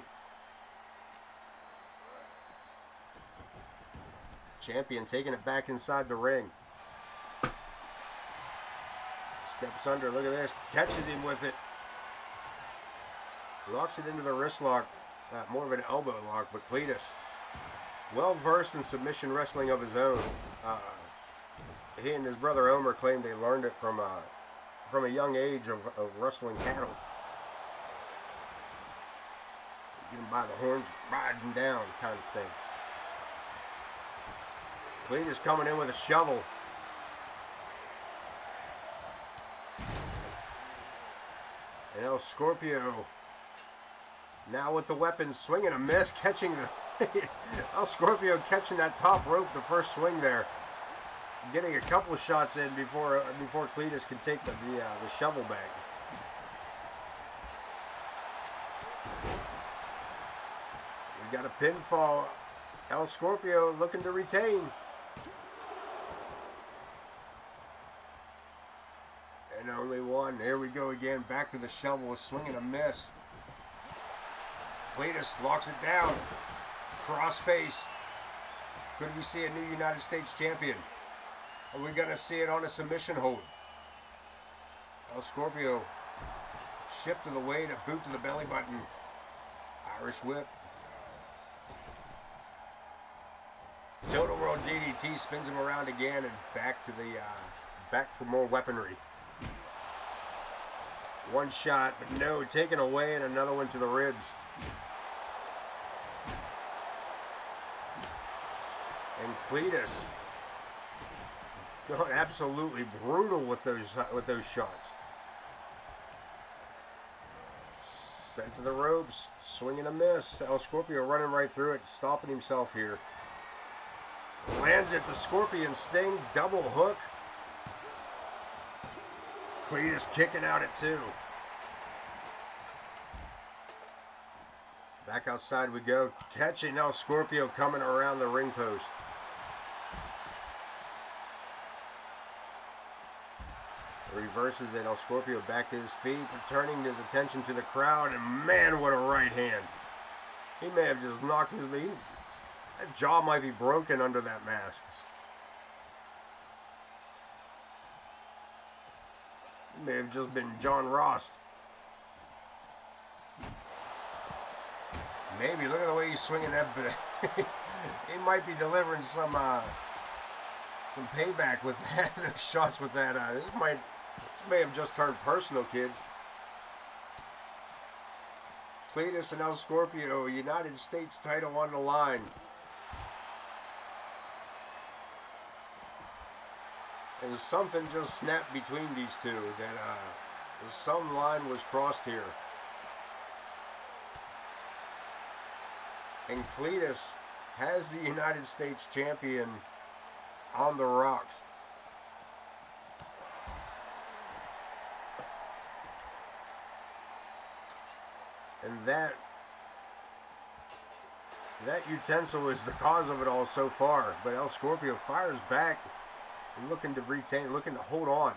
Champion taking it back inside the ring. Steps under, look at this. Catches him with it. Locks it into the wrist lock. More of an elbow lock, but Cletus, well versed in submission wrestling of his own. He and his brother Omer claimed they learned it from a young age of wrestling cattle. Get him by the horns, ride him down, kind of thing. Cletus coming in with a shovel. And El Scorpio now with the weapons, swinging a miss, catching the El Scorpio catching that top rope, the first swing there, getting a couple of shots in before Cletus can take the shovel back. We got a pinfall. El Scorpio looking to retain. And only one. There we go again. Back to the shovel, swinging a miss. Cletus locks it down. Crossface. Could we see a new United States champion? Are we going to see it on a submission hold? El Scorpio shift to the weight, a boot to the belly button. Irish whip. Total World DDT spins him around again and back to the back for more weaponry. One shot, but no, taken away, and another one to the ribs. And Cletus going absolutely brutal with those shots. Sent to the ropes. Swing and a miss. El Scorpio running right through it. Stopping himself here. Lands it. The Scorpion Sting. Double hook. Cletus kicking out at 2. Back outside we go. Catching El Scorpio coming around the ring post. Reverses it. El Scorpio back to his feet, turning his attention to the crowd, and man, what a right hand. He may have just knocked his... That jaw might be broken under that mask. He may have just been John Ross. Maybe. Look at the way he's swinging that. He might be delivering some payback with that. Shots with that. This may have just turned personal, kids. Cletus and El Scorpio, United States title on the line. And something just snapped between these two. That some line was crossed here. And Cletus has the United States champion on the rocks. And that utensil is the cause of it all so far. But El Scorpio fires back and looking to retain, looking to hold on.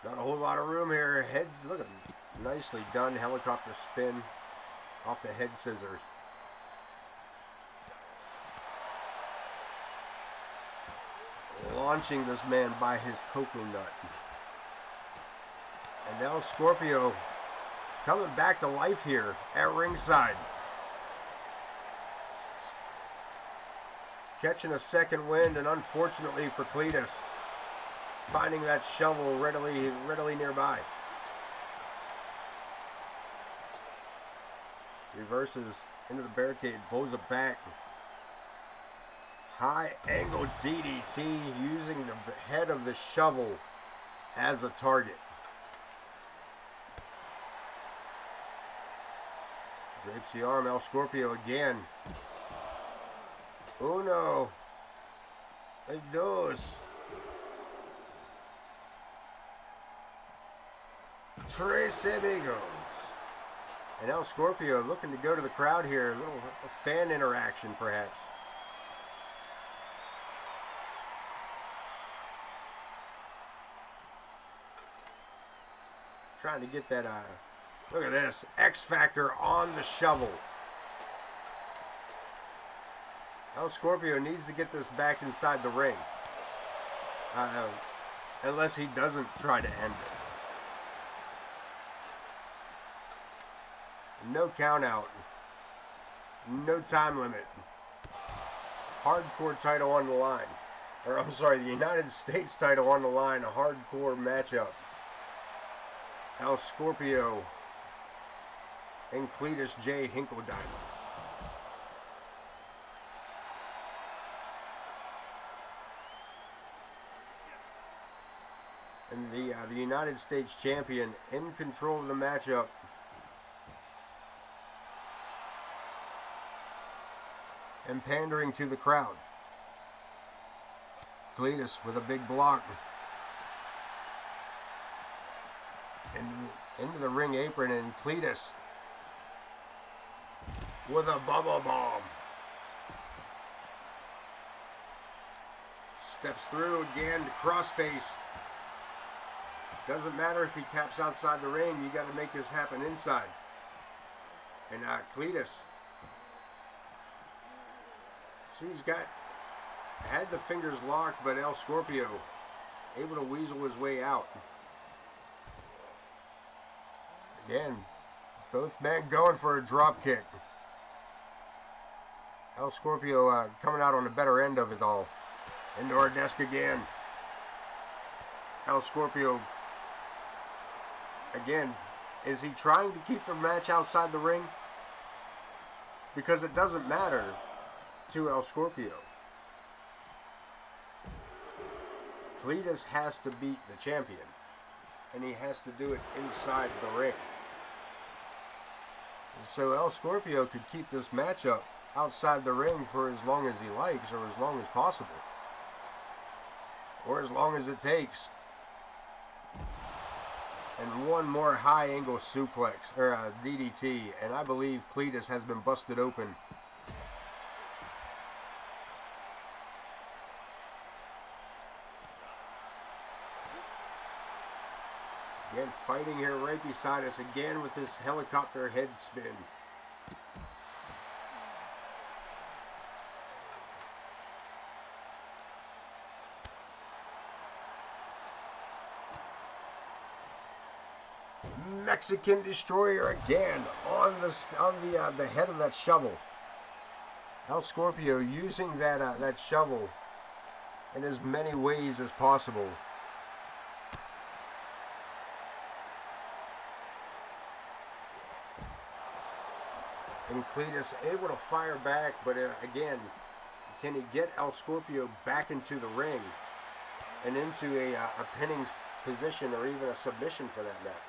Not a whole lot of room here. Heads, look at him. Nicely done. Helicopter spin off the head scissors. Launching this man by his coconut. And El Scorpio coming back to life here at ringside. Catching a second wind, and unfortunately for Cletus, finding that shovel readily nearby. Reverses into the barricade, pulls it back. High angle DDT using the head of the shovel as a target. Drapes the arm, El Scorpio again. Uno. Dos. Tres amigos. And El Scorpio looking to go to the crowd here. A little fan interaction, perhaps. Trying to get that, look at this. X Factor on the shovel. El Scorpio needs to get this back inside the ring. Unless he doesn't try to end it. No count out. No time limit. Hardcore title on the line. Or I'm sorry, the United States title on the line. A hardcore matchup. El Scorpio and Cletus J. Hinkledimer. And the United States champion in control of the matchup. And pandering to the crowd. Cletus with a big block. And into the ring apron, and Cletus with a bubble bomb. Steps through again to crossface. Doesn't matter if he taps outside the ring, you got to make this happen inside. And Cletus, see, had the fingers locked, but El Scorpio able to weasel his way out. Again, both men going for a drop kick. El Scorpio coming out on the better end of it all. Into our desk again. El Scorpio, again, is he trying to keep the match outside the ring? Because it doesn't matter to El Scorpio. Cletus has to beat the champion. And he has to do it inside the ring. So El Scorpio could keep this matchup outside the ring for as long as he likes, or as long as possible, or as long as it takes. And one more high angle suplex, or DDT, and I believe Cletus has been busted open. Again, fighting here right beside us again with his helicopter head spin. Mexican Destroyer again on the head of that shovel. El Scorpio using that shovel in as many ways as possible. And Cletus able to fire back, but again, can he get El Scorpio back into the ring and into a pinning position, or even a submission for that matter?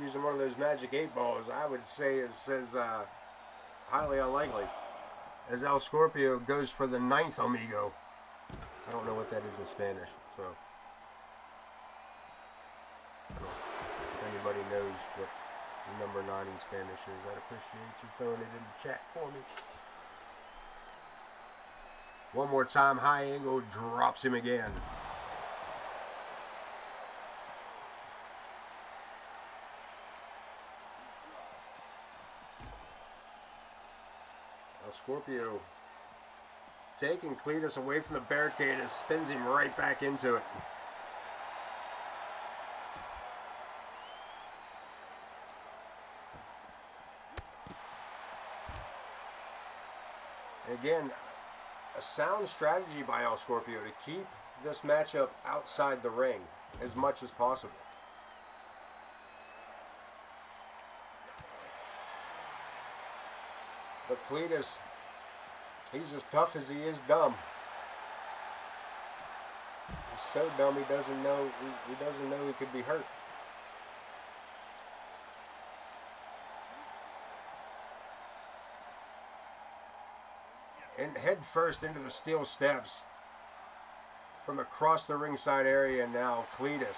Using one of those magic 8 balls, I would say is highly unlikely, as El Scorpio goes for the 9th amigo. I don't know what that is in Spanish, so if anybody knows what number 9 in Spanish is, I'd appreciate you throwing it in the chat for me. One more time, high angle, drops him again. Scorpio taking Cletus away from the barricade and spins him right back into it. Again, a sound strategy by El Scorpio to keep this matchup outside the ring as much as possible. But Cletus, he's as tough as he is dumb. He's so dumb he doesn't know he could be hurt. And head first into the steel steps from across the ringside area now, Cletus.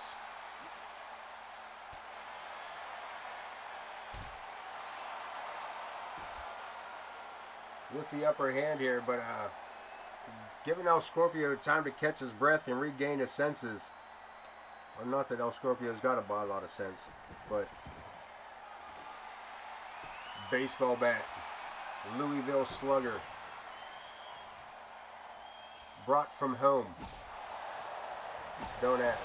With the upper hand here, but giving El Scorpio time to catch his breath and regain his senses. Well, not that El Scorpio's got a lot of sense, but baseball bat, Louisville Slugger, brought from home. Don't ask.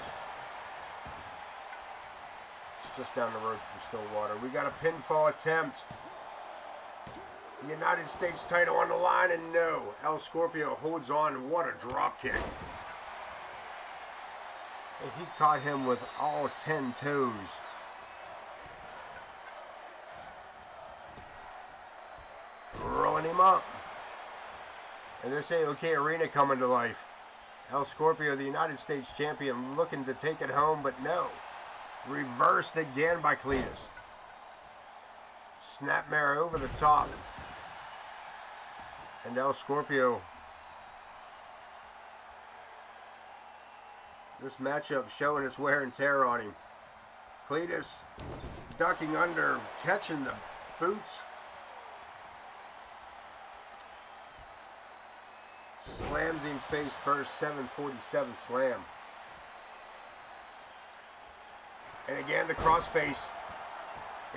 It's just down the road from Stillwater. We got a pinfall attempt. The United States title on the line, and no, El Scorpio holds on. What a drop kick. And he caught him with all 10 toes. Rolling him up. And this AoK arena coming to life. El Scorpio, the United States champion, looking to take it home, but no. Reversed again by Cletus. Snapmare over the top. And El Scorpio, this matchup showing its wear and tear on him. Cletus ducking under, catching the boots. Slams him face first, 747 slam. And again, the crossface.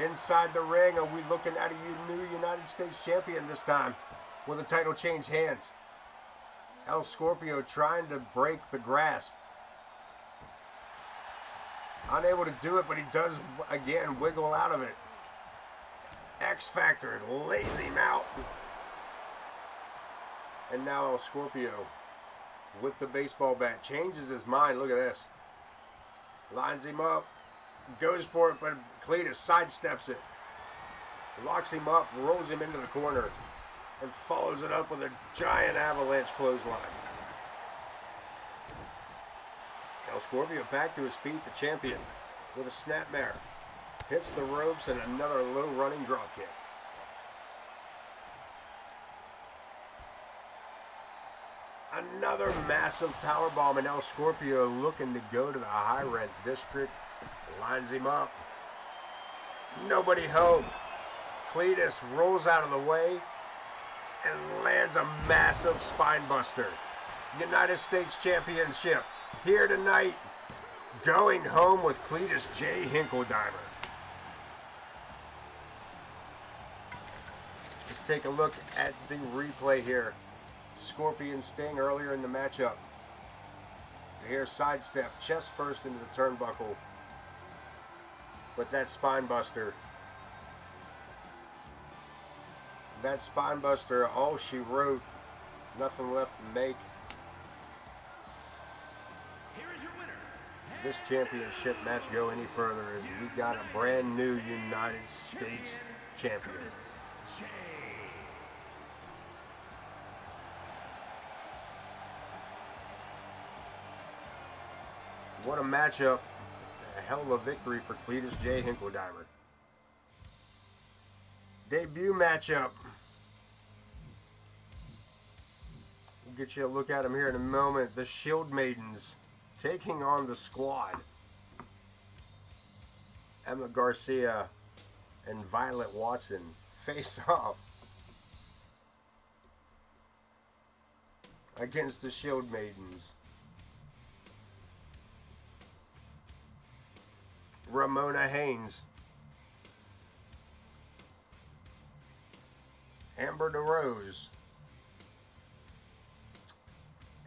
Inside the ring, are we looking at a new United States champion this time? Will the title change hands? El Scorpio trying to break the grasp. Unable to do it, but he does, again, wiggle out of it. X Factor lays him out. And now El Scorpio, with the baseball bat, changes his mind. Look at this. Lines him up. Goes for it, but Cletus sidesteps it. Locks him up, rolls him into the corner, and follows it up with a giant avalanche clothesline. now. Scorpio back to his feet, the champion, with a snapmare. Hits the ropes and another low running drop kick. Another massive powerbomb, and now Scorpio looking to go to the high rent district. Lines him up. Nobody home. Cletus rolls out of the way and lands a massive spine buster. United States Championship here tonight. Going home with Cletus J. Hinkledimer. Let's take a look at the replay here. Scorpion Sting earlier in the matchup. Here sidestep, chest first into the turnbuckle. With that spine buster. That spine buster, all she wrote. Nothing left to make. Here is your winner. This championship match go any further as we got a brand new United States champion. What a matchup. A hell of a victory for Cletus J. Hinkledimer. Debut matchup. We'll get you a look at them here in a moment. The Shield-Maidens taking on the Squad. Emma Garcia and Violet Watson face off against the Shield-Maidens. Ramona Haynes, Amber DeRose,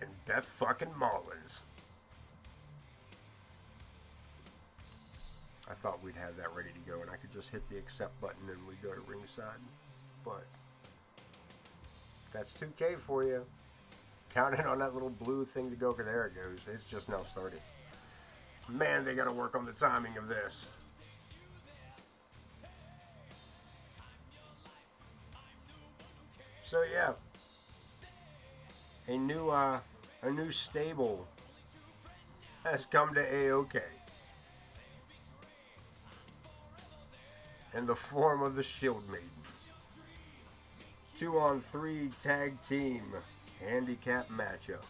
and Beth fucking Mullins. I thought we'd have that ready to go and I could just hit the accept button and we go to ringside, but that's 2K for you. Counting on that little blue thing to go, because there it goes. It's just now started. Man, they got to work on the timing of this. So yeah, a new stable has come to AoK in the form of the Shield-Maidens. 2-on-3 tag team handicap matchup.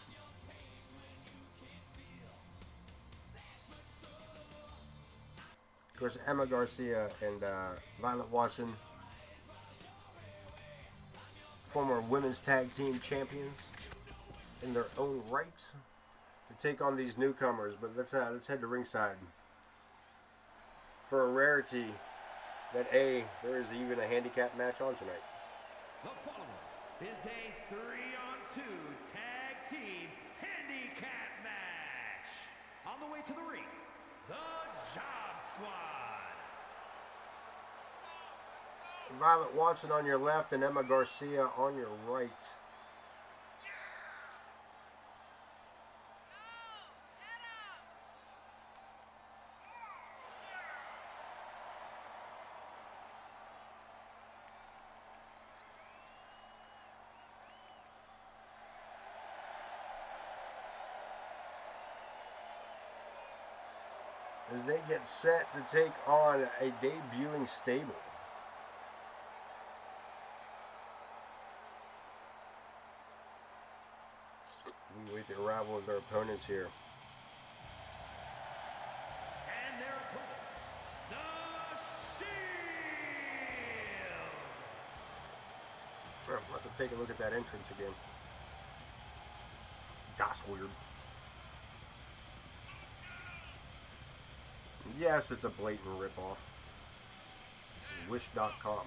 Of course, Emma Garcia and Violet Watson, former women's tag team champions in their own right, to take on these newcomers. But let's head to ringside for a rarity that there is even a handicap match on tonight. The following is a 3-on-2 tag team handicap match. On the way to the ring, the Job Squad. Violet Watson on your left and Emma Garcia on your right. As they get set to take on a debuting stable. We wait the arrival of their opponents here. And their opponents, the Shield. I'll have to take a look at that entrance again. That's weird. Yes, it's a blatant ripoff. Wish.com.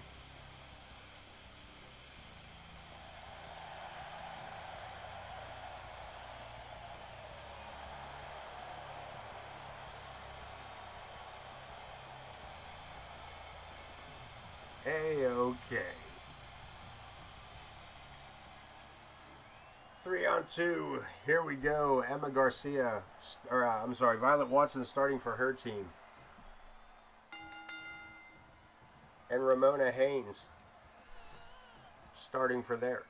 AoK. 3-on-2. Here we go. Emma Garcia, Violet Watson starting for her team. And Ramona Haynes starting for theirs.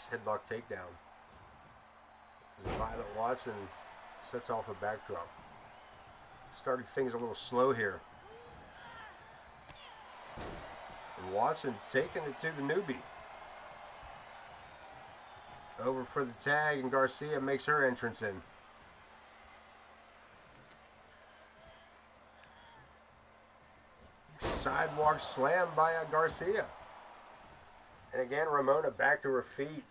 Headlock takedown. As Violet Watson sets off a backdrop. Started things a little slow here. And Watson taking it to the newbie. Over for the tag, and Garcia makes her entrance in. Sidewalk slam by Garcia. And again, Ramona back to her feet.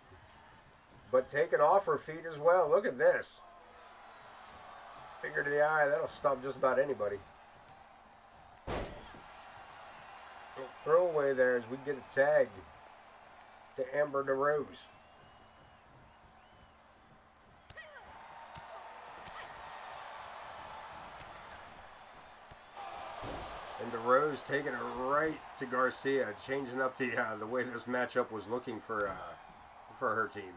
But taken off her feet as well. Look at this. Finger to the eye. That'll stop just about anybody. Throwaway there as we get a tag to Amber DeRose. And DeRose taking it right to Garcia, changing up the way this matchup was looking for her team.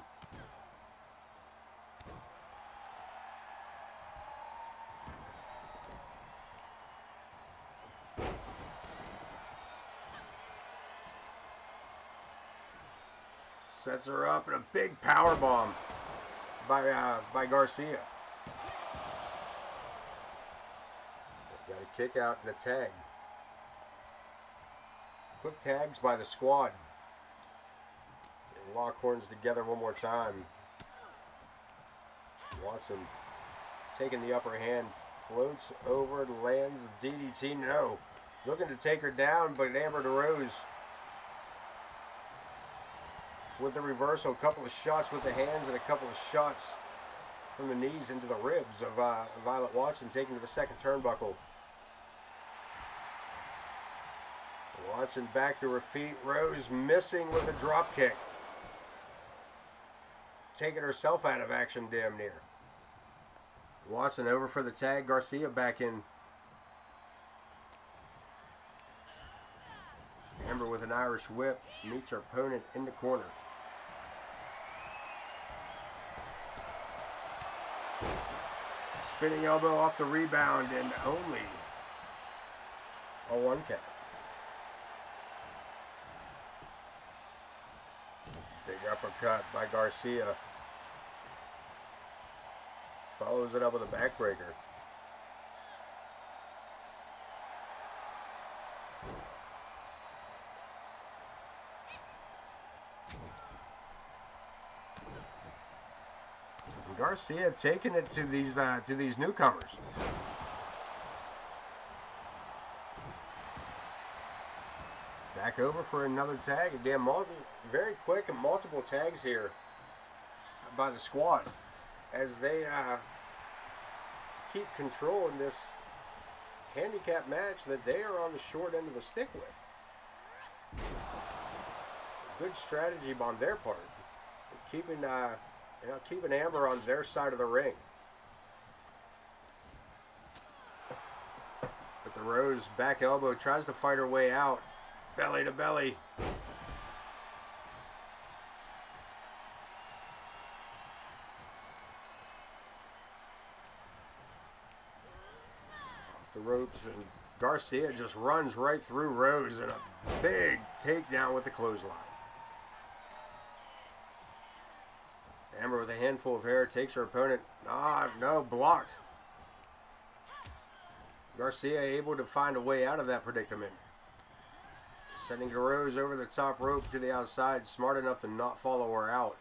Sets her up and a big power bomb by Garcia. Got a kick out and a tag. Quick tags by the squad. And lock horns together one more time. Watson taking the upper hand, floats over, lands DDT. No, looking to take her down, but Amber DeRose with the reversal, a couple of shots with the hands and a couple of shots from the knees into the ribs of Violet Watson, taking to the second turnbuckle. Watson back to her feet. Rose missing with a drop kick. Taking herself out of action damn near. Watson over for the tag. Garcia back in. Amber with an Irish whip meets her opponent in the corner. Spinning elbow off the rebound and only a 1 count. Big uppercut by Garcia. Follows it up with a backbreaker. Garcia taking it to these newcomers. Back over for another tag. Again, very quick and multiple tags here by the squad as they keep control in this handicap match that they are on the short end of the stick with. Good strategy on their part, keeping Amber on their side of the ring. But the Rose back elbow tries to fight her way out. Belly to belly. Off the ropes, and Garcia just runs right through Rose and a big takedown with the clothesline. Amber with a handful of hair takes her opponent. No, blocked. Garcia able to find a way out of that predicament. Sending DeRose over the top rope to the outside. Smart enough to not follow her out.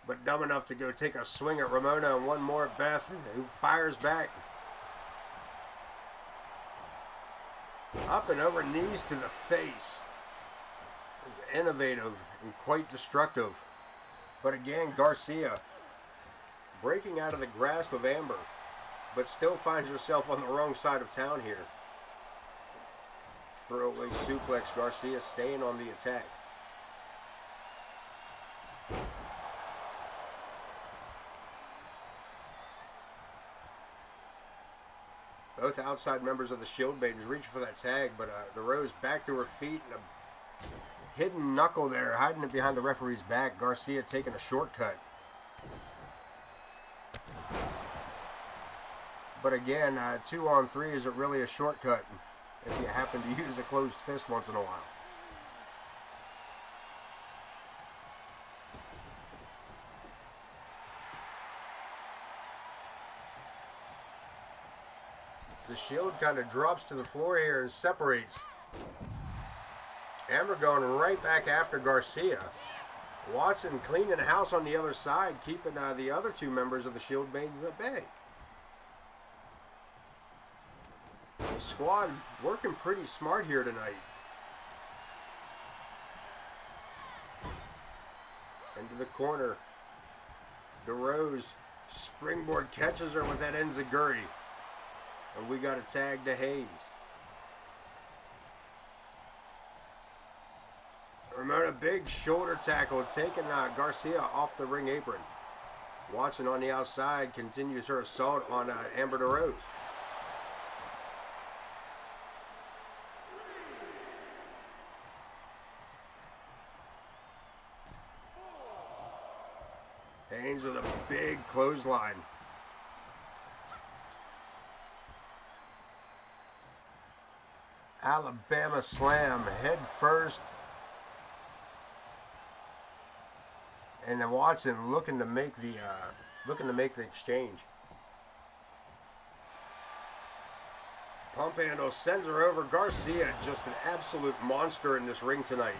But dumb enough to go take a swing at Ramona and one more at Beth, who fires back. Up and over, knees to the face. It was innovative and quite destructive. But again, Garcia breaking out of the grasp of Amber, but still finds herself on the wrong side of town here. Throwaway suplex, Garcia staying on the attack. Both outside members of the Shield-Maidens reaching for that tag, but the Rose back to her feet and a hidden knuckle there, hiding it behind the referee's back. Garcia taking a shortcut. But again, 2-on-3 isn't really a shortcut if you happen to use a closed fist once in a while. Shield kind of drops to the floor here and separates. Amber going right back after Garcia. Watson cleaning house on the other side, keeping the other two members of the Shield-Maidens at bay. The squad working pretty smart here tonight. Into the corner. DeRose springboard catches her with that enziguri. And we got a tag to Hayes. Ramona, big shoulder tackle, taking Garcia off the ring apron. Watson on the outside continues her assault on Amber DeRose. Haynes with a big clothesline. Alabama slam, head first. And then Watson looking to make the exchange. Pump handle sends her over. Garcia, just an absolute monster in this ring tonight.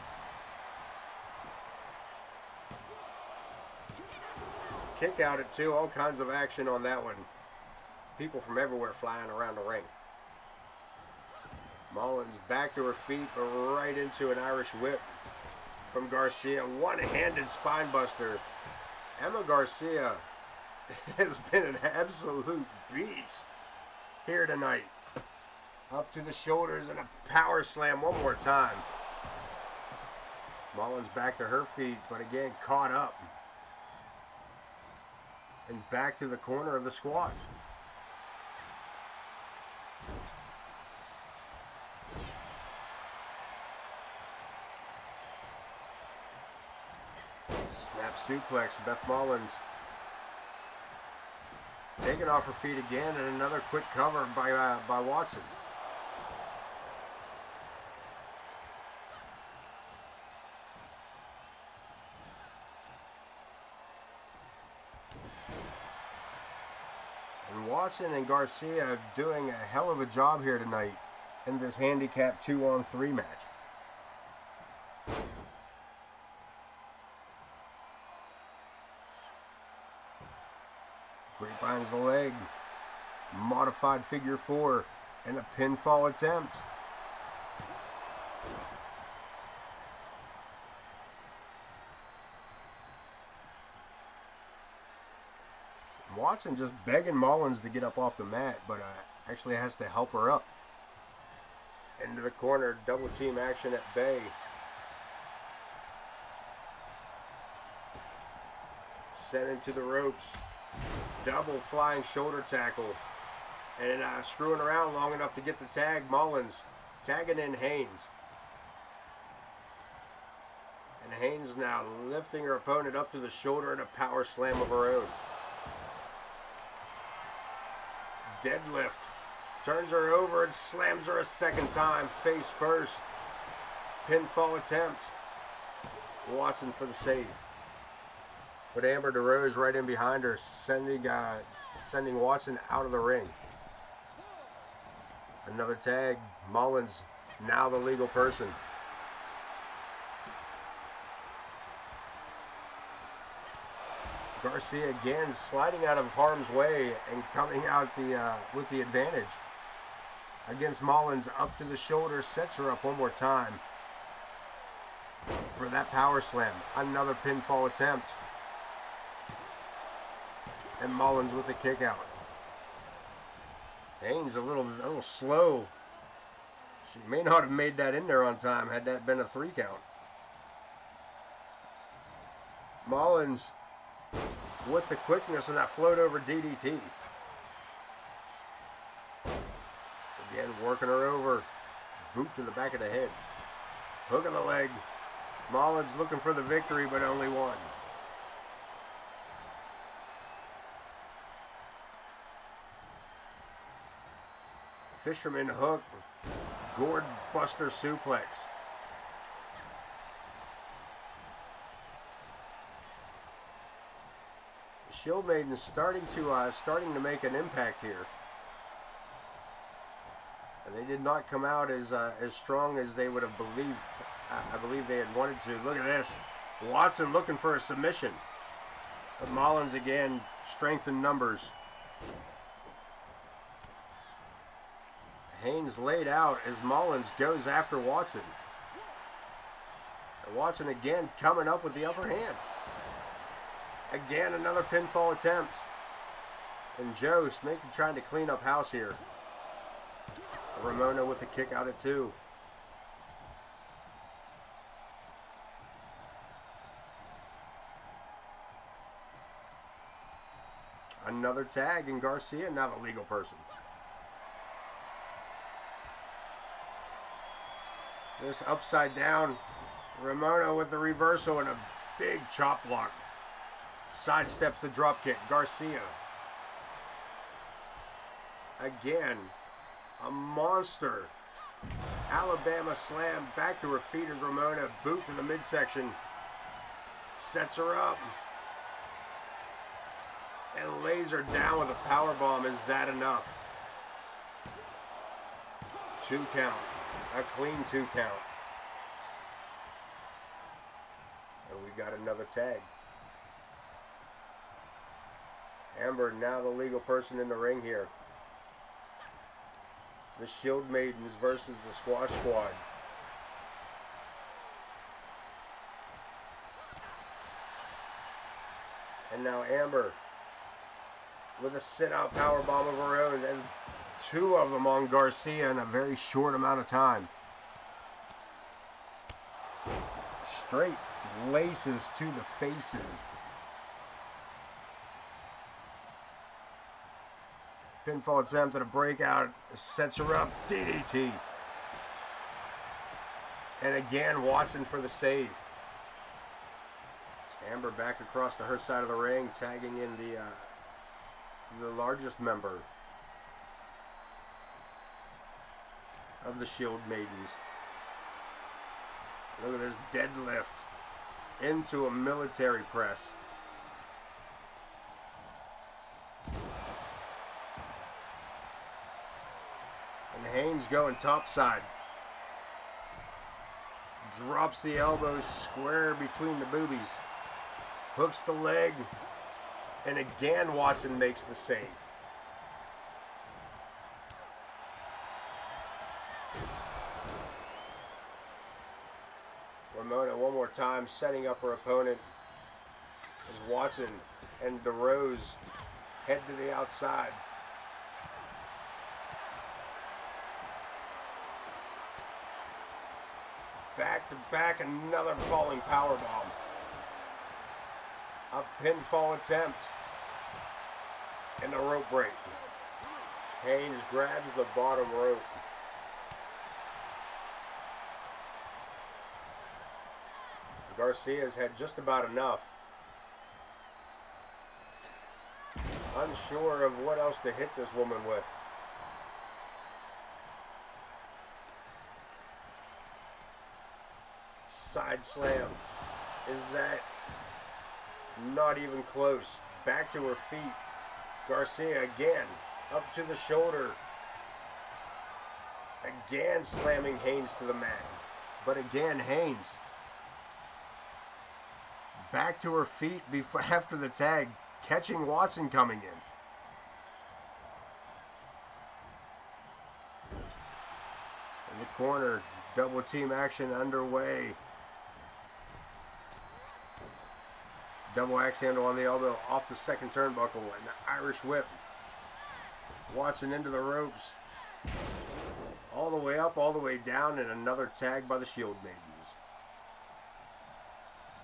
Kick out at 2, all kinds of action on that one. People from everywhere flying around the ring. Mullins back to her feet, but right into an Irish whip from Garcia. One-handed spine buster. Emma Garcia has been an absolute beast here tonight. Up to the shoulders and a power slam one more time. Mullins back to her feet, but again caught up. And back to the corner of the squad. Snap suplex, Beth Mullins. Taken off her feet again, and another quick cover by Watson. And Watson and Garcia doing a hell of a job here tonight in this handicap 2-on-3 match. Finds the leg. Modified figure 4 and a pinfall attempt. Watson just begging Mullins to get up off the mat, but actually has to help her up. Into the corner, double team action at bay. Sent into the ropes. Double flying shoulder tackle. And screwing around long enough to get the tag. Mullins tagging in Haynes. And Haynes now lifting her opponent up to the shoulder in a power slam of her own. Deadlift. Turns her over and slams her a second time. Face first. Pinfall attempt. Watson for the save. But Amber DeRose right in behind her, sending Watson out of the ring. Another tag. Mullins, now the legal person. Garcia again sliding out of harm's way and coming out with the advantage. Against Mullins, up to the shoulder, sets her up one more time for that power slam. Another pinfall attempt. And Mullins with a kick out. Haynes a little slow. She may not have made that in there on time had that been a 3 count. Mullins with the quickness and that float over DDT. Again, working her over. Boot to the back of the head. Hook of the leg. Mullins looking for the victory, but only one. Fisherman hook, gourd buster suplex. Shield-Maidens starting to make an impact here. They did not come out as strong as they would have believed. I believe they had wanted to. Look at this. Watson looking for a submission. But Mullins again, strength in numbers. Haynes laid out as Mullins goes after Watson. And Watson again coming up with the upper hand. Again, another pinfall attempt. And Joe trying to clean up house here. Ramona with a kick out at 2. Another tag, and Garcia now the legal person. This upside down. Ramona with the reversal and a big chop block. Sidesteps the drop kick. Garcia. Again, a monster. Alabama slam back to her feet as Ramona boot to the midsection. Sets her up. And lays her down with a powerbomb. Is that enough? 2 count. A clean 2 count. And we got another tag. Amber now the legal person in the ring here. The Shield-Maidens versus the Squash Squad. And now Amber with a sit-out powerbomb of her own. There's 2 of them on Garcia in a very short amount of time. Straight laces to the faces. Pinfall attempt at a breakout. Sets her up. DDT. And again, Watson for the save. Amber back across to her side of the ring, tagging in the largest member of the Shield-Maidens. Look at this deadlift into a military press. And Haynes going topside. Drops the elbow square between the boobies. Hooks the leg. And again, Watson makes the save. Ramona one more time, setting up her opponent as Watson and DeRose head to the outside. Back to back, another falling powerbomb. A pinfall attempt. And a rope break. Haynes grabs the bottom rope. Garcia's had just about enough. Unsure of what else to hit this woman with. Side slam. Is that not even close? Back to her feet. Garcia again, up to the shoulder. Again slamming Haynes to the mat. But again, Haynes back to her feet after the tag, catching Watson coming in. In the corner, double team action underway. Double axe handle on the elbow off the second turnbuckle and the Irish whip. Watson into the ropes. All the way up, all the way down, and another tag by the Shield-Maidens.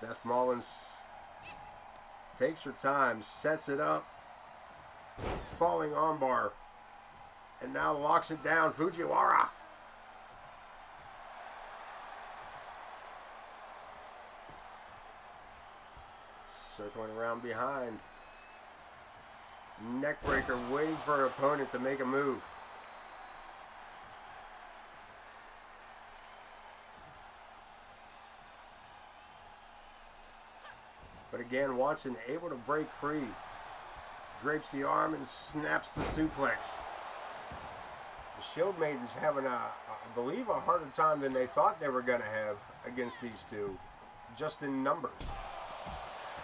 Beth Mullins takes her time, sets it up. Falling armbar. And now locks it down. Fujiwara. Circling around behind. Neckbreaker waiting for her opponent to make a move. But again, Watson able to break free. Drapes the arm and snaps the suplex. The Shield-Maidens having, I believe, a harder time than they thought they were going to have against these two, just in numbers.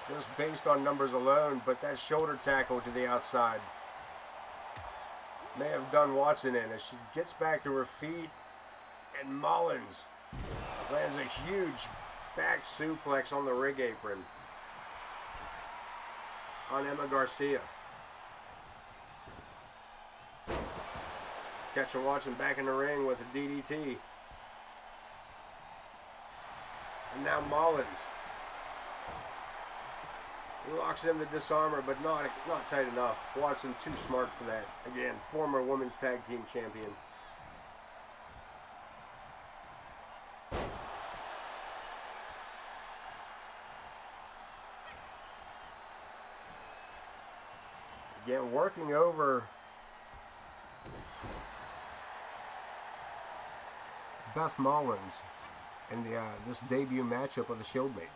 Just based on numbers alone, but that shoulder tackle to the outside may have done Watson in as she gets back to her feet, and Mullins lands a huge back suplex on the ring apron on Emma Garcia. Catching Watson back in the ring with a DDT. And now Mullins locks in the disarmer, but not tight enough. Watson too smart for that. Again, former women's tag team champion. Again, working over Beth Mullins in the this debut matchup of the Shield-Maidens.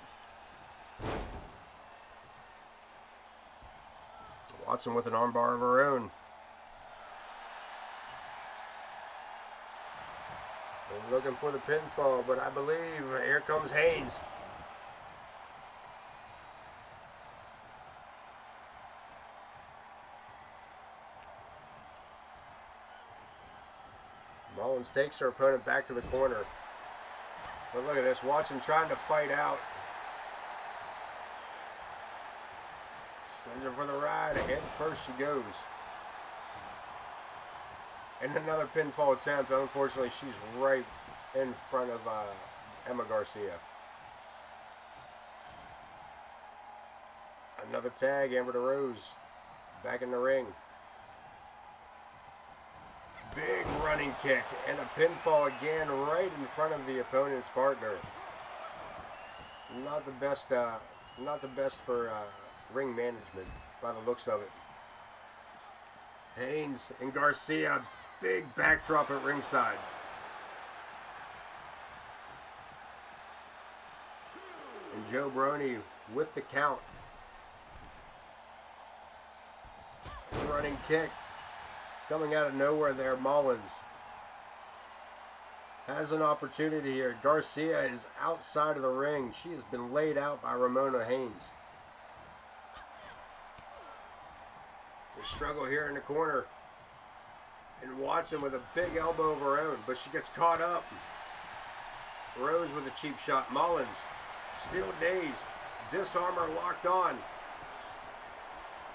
Watson with an armbar of her own. They're looking for the pinfall, but I believe here comes Haynes. Mullins takes her opponent back to the corner. But look at this, Watson trying to fight out. Sends her for the ride. Ahead first she goes. And another pinfall attempt. Unfortunately, she's right in front of Emma Garcia. Another tag. Amber DeRose back in the ring. Big running kick and a pinfall again right in front of the opponent's partner. Not the best for ring management by the looks of it. Haynes and Garcia, big backdrop at ringside. And Joe Brony with the count. Running kick coming out of nowhere there. Mullins has an opportunity here. Garcia is outside of the ring. She has been laid out by Ramona Haynes. The struggle here in the corner. And Watson with a big elbow of her own, but she gets caught up. Rose with a cheap shot. Mullins still dazed. Disarmer locked on.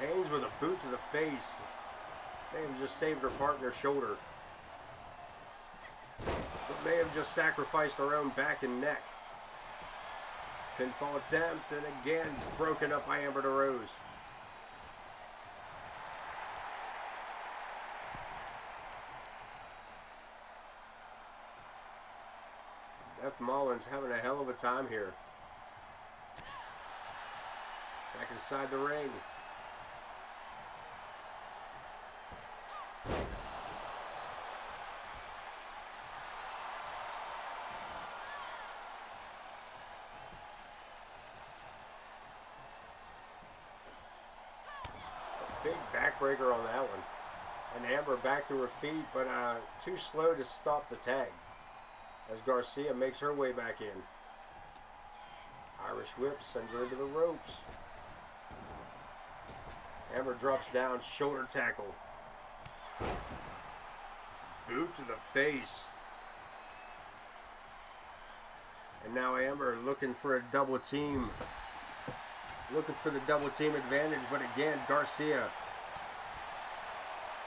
Haynes with a boot to the face. May have just saved her partner's shoulder. But may have just sacrificed her own back and neck. Pinfall attempt, and again broken up by Amber DeRose. Beth Mullins having a hell of a time here. Back inside the ring. Big backbreaker on that one. And Amber back to her feet, but too slow to stop the tag as Garcia makes her way back in. Irish whip sends her into the ropes. Amber drops down, shoulder tackle. Boot to the face. And now Amber looking for a double team. Looking for the double team advantage, but again, Garcia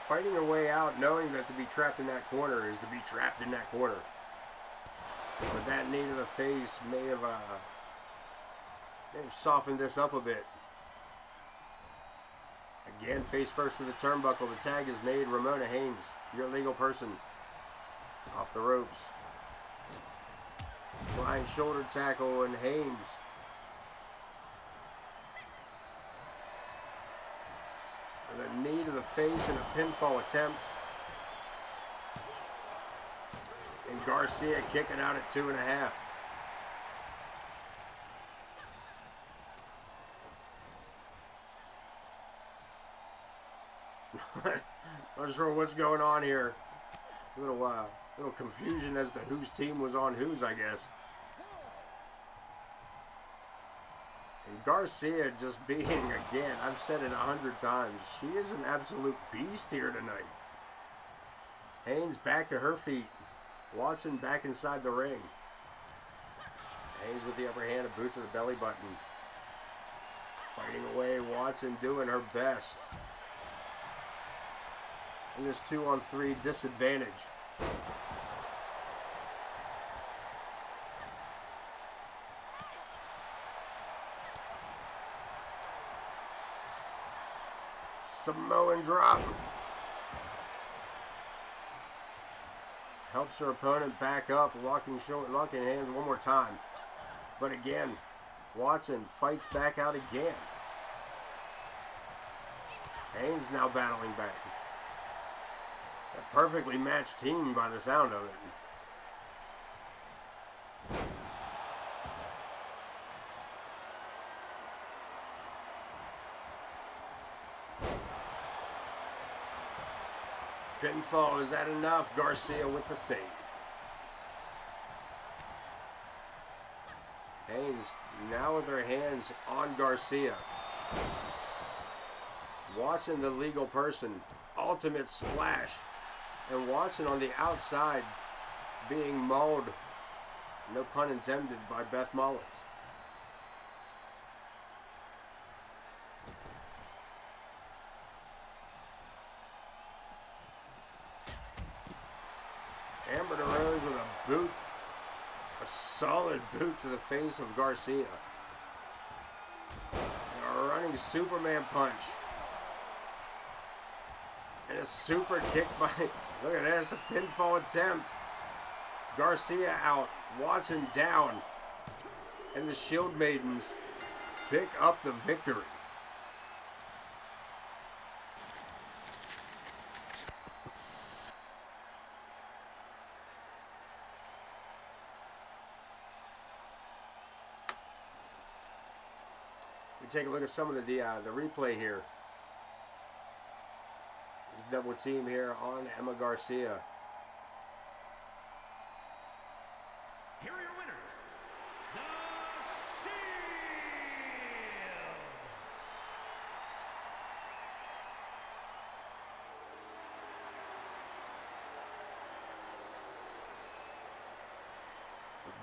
fighting her way out, knowing that to be trapped in that corner is to be trapped in that corner. But that knee to the face may have softened this up a bit. Again, face first to the turnbuckle. The tag is made. Ramona Haynes, your legal person, off the ropes. Flying shoulder tackle, and Haynes with a knee to the face and a pinfall attempt. And Garcia kicking out at 2.5. Not sure what's going on here. Little confusion as to whose team was on whose, I guess. And Garcia just being, again, I've said it 100 times, she is an absolute beast here tonight. Haynes back to her feet. Watson back inside the ring. Haynes with the upper hand, a boot to the belly button. Fighting away, Watson doing her best. In this 2-on-3 disadvantage. Samoan drop. Helps her opponent back up, locking hands one more time. But again, Watson fights back out again. Haynes now battling back. A perfectly matched team by the sound of it. Pinfall, is that enough? Garcia with the save. Haynes now with her hands on Garcia. Watson, the legal person. Ultimate splash. And Watson on the outside being mauled, no pun intended, by Beth Mullins. Amber DeRose with a boot, a solid boot to the face of Garcia. A running Superman punch. And a super kick by, look at this, a pinfall attempt. Garcia out, Watson down. And the Shield-Maidens pick up the victory. We take a look at some of the replay here. Double team here on Emma Garcia. Here are your winners, the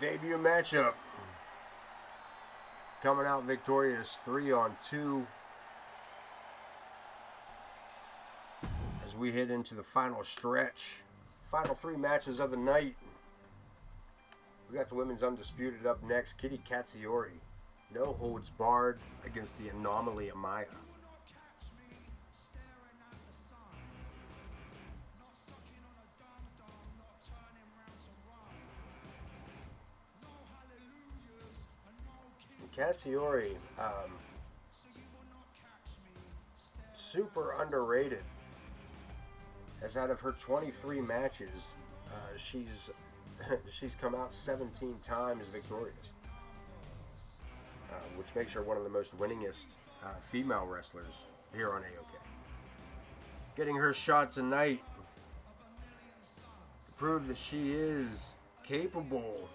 Shield. Debut matchup. Coming out victorious 3-on-2. As we head into the final stretch. Final 3 matches of the night. We got the women's Undisputed up next. Kitty Katsoyuri. No holds barred against the anomaly Amaya. Katsoyuri, super underrated. As out of her 23 matches, she's come out 17 times victorious, which makes her one of the most winningest female wrestlers here on AoK. Getting her shot tonight to prove that she is capable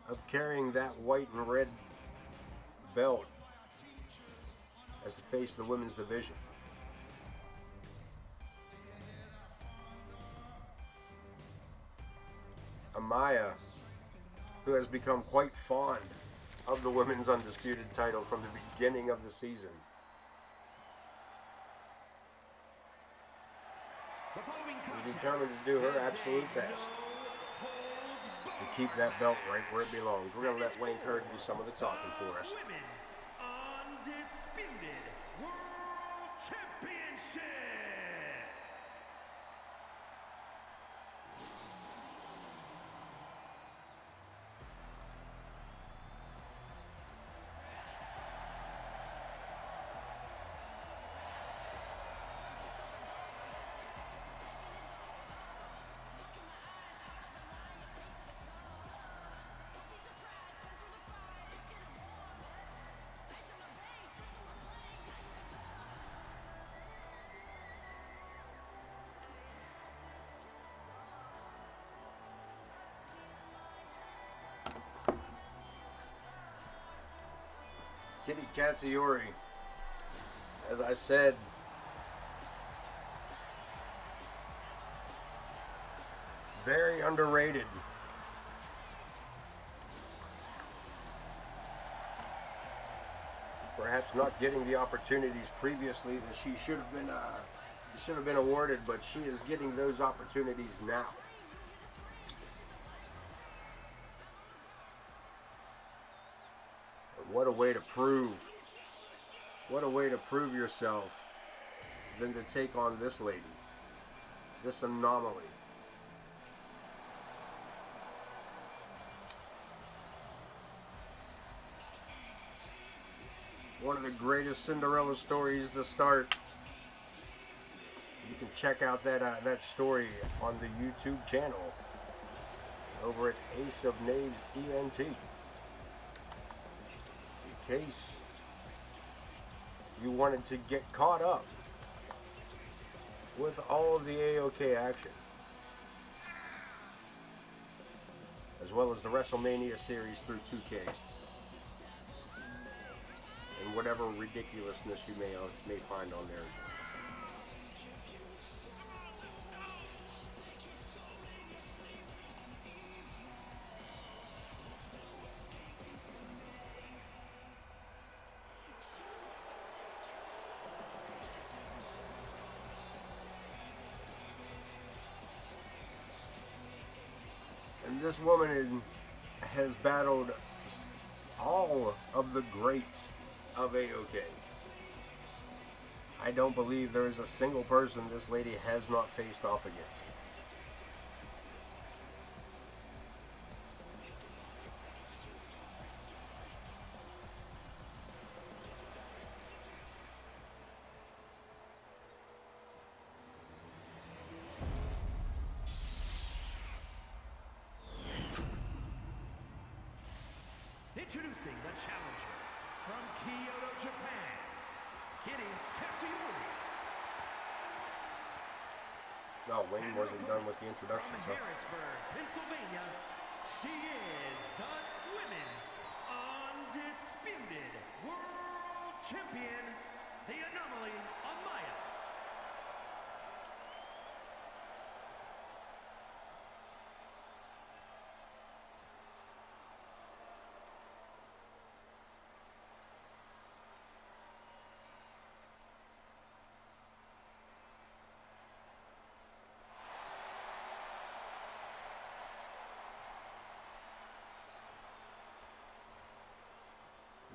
of carrying that white and red belt as the face of the women's division. Amaya, who has become quite fond of the women's Undisputed title from the beginning of the season. Is determined to do her absolute best to keep that belt right where it belongs. We're going to let Wayne Kirk do some of the talking for us. Women's Undisputed World Championship. Kitty Katsoyuri, as I said, very underrated. Perhaps not getting the opportunities previously that she should have been awarded, but she is getting those opportunities now. And what a way to prove yourself than to take on this lady, this anomaly. One of the greatest Cinderella stories to start. You can check out that story on the YouTube channel over at Ace of Knaves ENT. In case you wanted to get caught up with all of the AoK action, as well as the WrestleMania series through 2K. And whatever ridiculousness you may find on there. And this woman has battled all of the greats of AoK. I don't believe there is a single person this lady has not faced off against. Introducing the challenger from Kyoto, Japan, Kitty Katsoyuri. Oh, Wayne wasn't done with the introduction, From so. Harrisburg, Pennsylvania, she is the Women's Undisputed World Champion, the Anomaly, Amaya.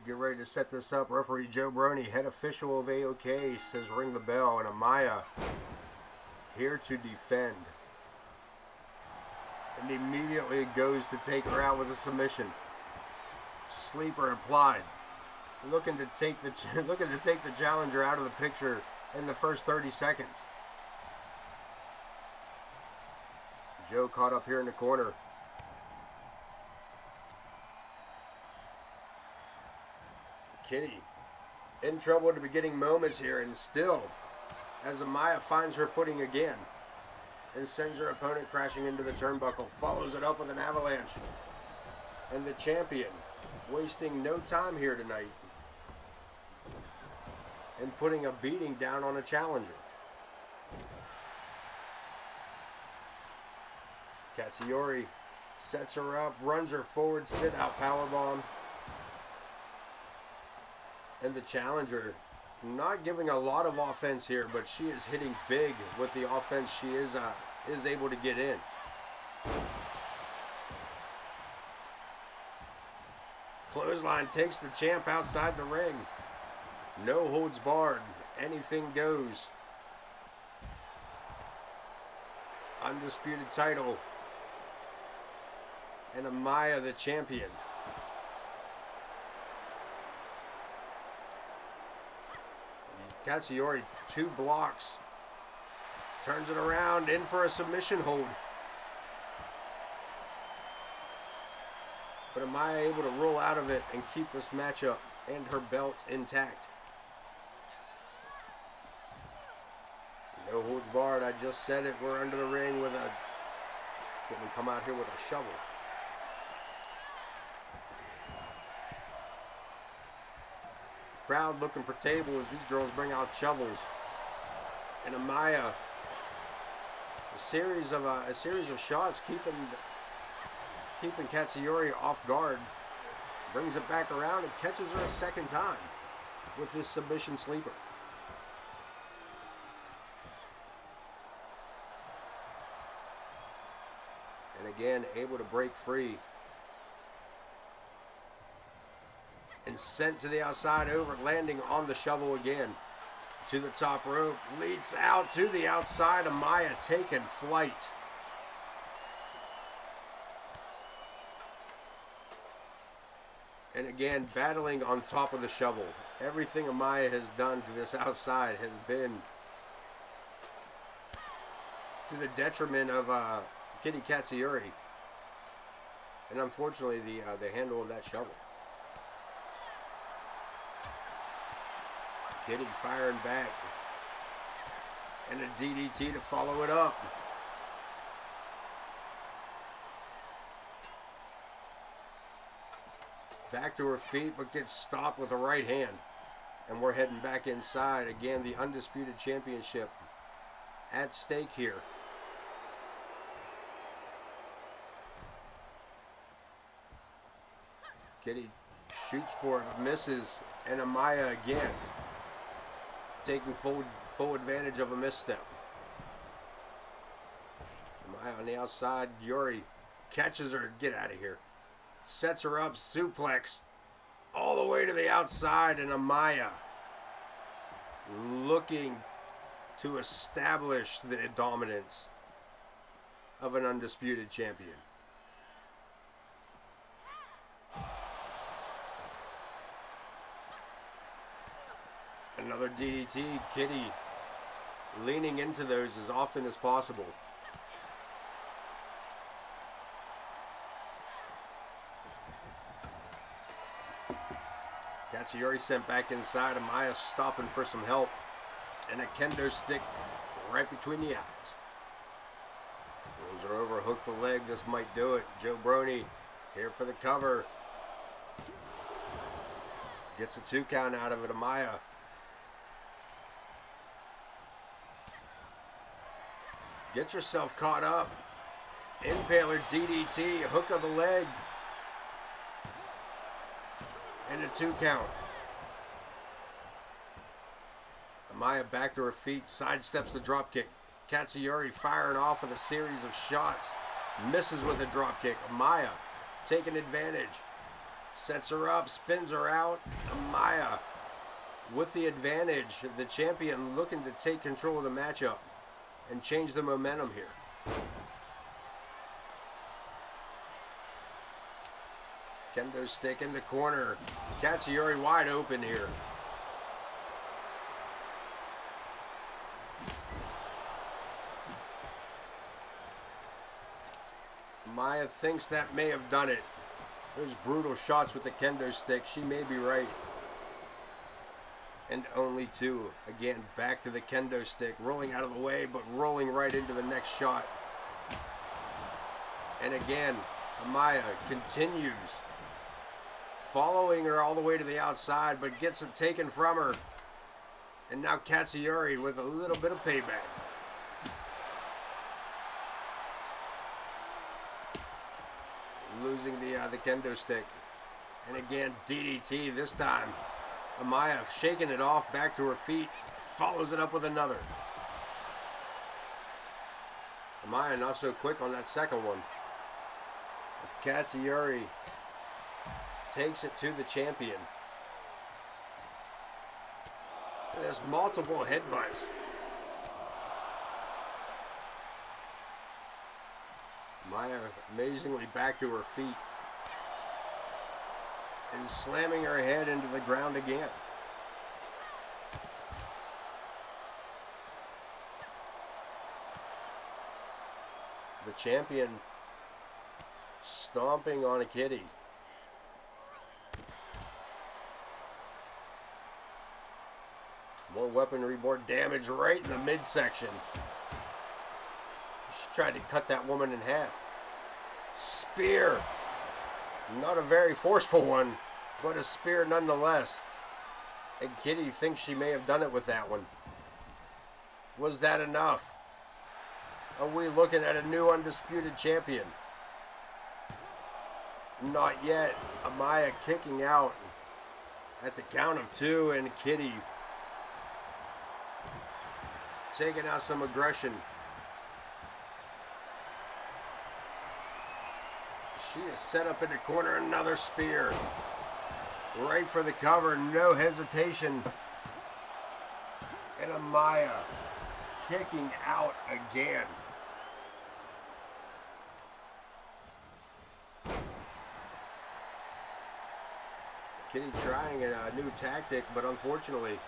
Get ready to set this up. Referee Joe Brony, head official of AoK, says ring the bell, and Amaya here to defend. And immediately goes to take her out with a submission. Sleeper applied. Looking to take the challenger out of the picture in the first 30 seconds. Joe caught up here in the corner. Kitty in trouble at the beginning moments here, and still, as Amaya finds her footing again and sends her opponent crashing into the turnbuckle, follows it up with an avalanche. And the champion wasting no time here tonight and putting a beating down on a challenger. Katsoyuri sets her up, runs her forward, sit out powerbomb. And the challenger not giving a lot of offense here, but she is hitting big with the offense she is able to get in. Clothesline takes the champ outside the ring. No holds barred. Anything goes. Undisputed title. And Amaya the champion. Katsoyuri, 2 blocks. Turns it around, in for a submission hold. But Amaya able to roll out of it and keep this matchup and her belt intact. No holds barred, I just said it. We're under the ring with we come out here with a shovel. crowd looking for tables. These girls bring out shovels. And Amaya, a series of shots keeping Katsoyuri off guard. Brings it back around and catches her a second time with this submission sleeper. And again, able to break free. And sent to the outside over, landing on the shovel again. To the top rope, leads out to the outside. Amaya taking flight. And again, battling on top of the shovel. Everything Amaya has done to this outside has been to the detriment of Kitty Katsoyuri. And unfortunately, the handle of that shovel. Kitty firing back. And a DDT to follow it up. Back to her feet, but gets stopped with a right hand. And we're heading back inside. Again, the Undisputed Championship at stake here. Kitty shoots for it, misses, and Amaya again taking full advantage of a misstep. Amaya on the outside. Yuri catches her. Get out of here. Sets her up, suplex all the way to the outside, and Amaya looking to establish the dominance of an undisputed champion. Another DDT. Kitty leaning into those as often as possible. Katsoyuri sent back inside. Amaya stopping for some help. And a kendo stick right between the eyes. Rolls her over, hook the leg. This might do it. Joe Brony here for the cover. Gets a 2 count out of it. Amaya. Gets herself caught up. Impaler DDT. Hook of the leg. And a 2 count. Amaya back to her feet, sidesteps the dropkick. Katsoyuri firing off with a series of shots. Misses with a dropkick. Amaya taking advantage. Sets her up, spins her out. Amaya with the advantage. The champion looking to take control of the matchup and change the momentum here. Kendo stick in the corner. Katsoyuri wide open here. Amaya thinks that may have done it. Those brutal shots with the kendo stick. She may be right. And only 2. Again, back to the kendo stick. Rolling out of the way, but rolling right into the next shot. And again, Amaya continues. Following her all the way to the outside, but gets it taken from her. And now Katsoyuri with a little bit of payback. Losing the kendo stick. And again, DDT this time. Amaya shaking it off, back to her feet. Follows it up with another. Amaya not so quick on that second one. As Katsoyuri takes it to the champion. There's multiple headbutts. Amaya amazingly back to her feet. And slamming her head into the ground again. The champion stomping on a kitty. More weaponry, more damage right in the midsection. She tried to cut that woman in half. Spear. Not a very forceful one, but a spear nonetheless. And Kitty thinks she may have done it with that one. Was that enough? Are we looking at a new undisputed champion? Not yet. Amaya kicking out. That's a count of 2, and Kitty taking out some aggression. She is set up in the corner, another spear. Right for the cover, no hesitation. And Amaya kicking out again. Kitty trying a new tactic, but unfortunately,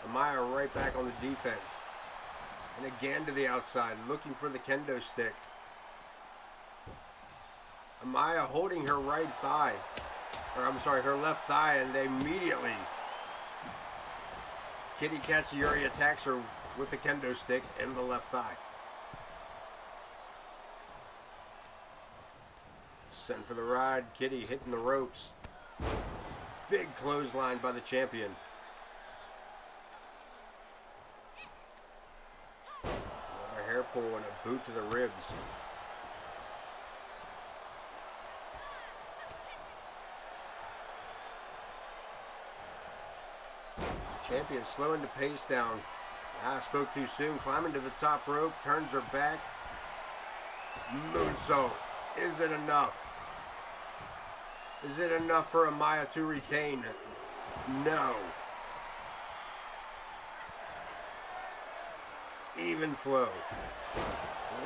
Amaya right back on the defense. And again to the outside, looking for the kendo stick. Amaya holding her right thigh, or I'm sorry, her left thigh, and immediately Kitty Katsoyuri attacks her with the kendo stick and the left thigh. Sent for the ride, Kitty hitting the ropes. Big clothesline by the champion. Another hair pull and a boot to the ribs. Champion slowing the pace down. I spoke too soon. Climbing to the top rope, turns her back. Moonsault. Is it enough? Is it enough for Amaya to retain? No. Even flow.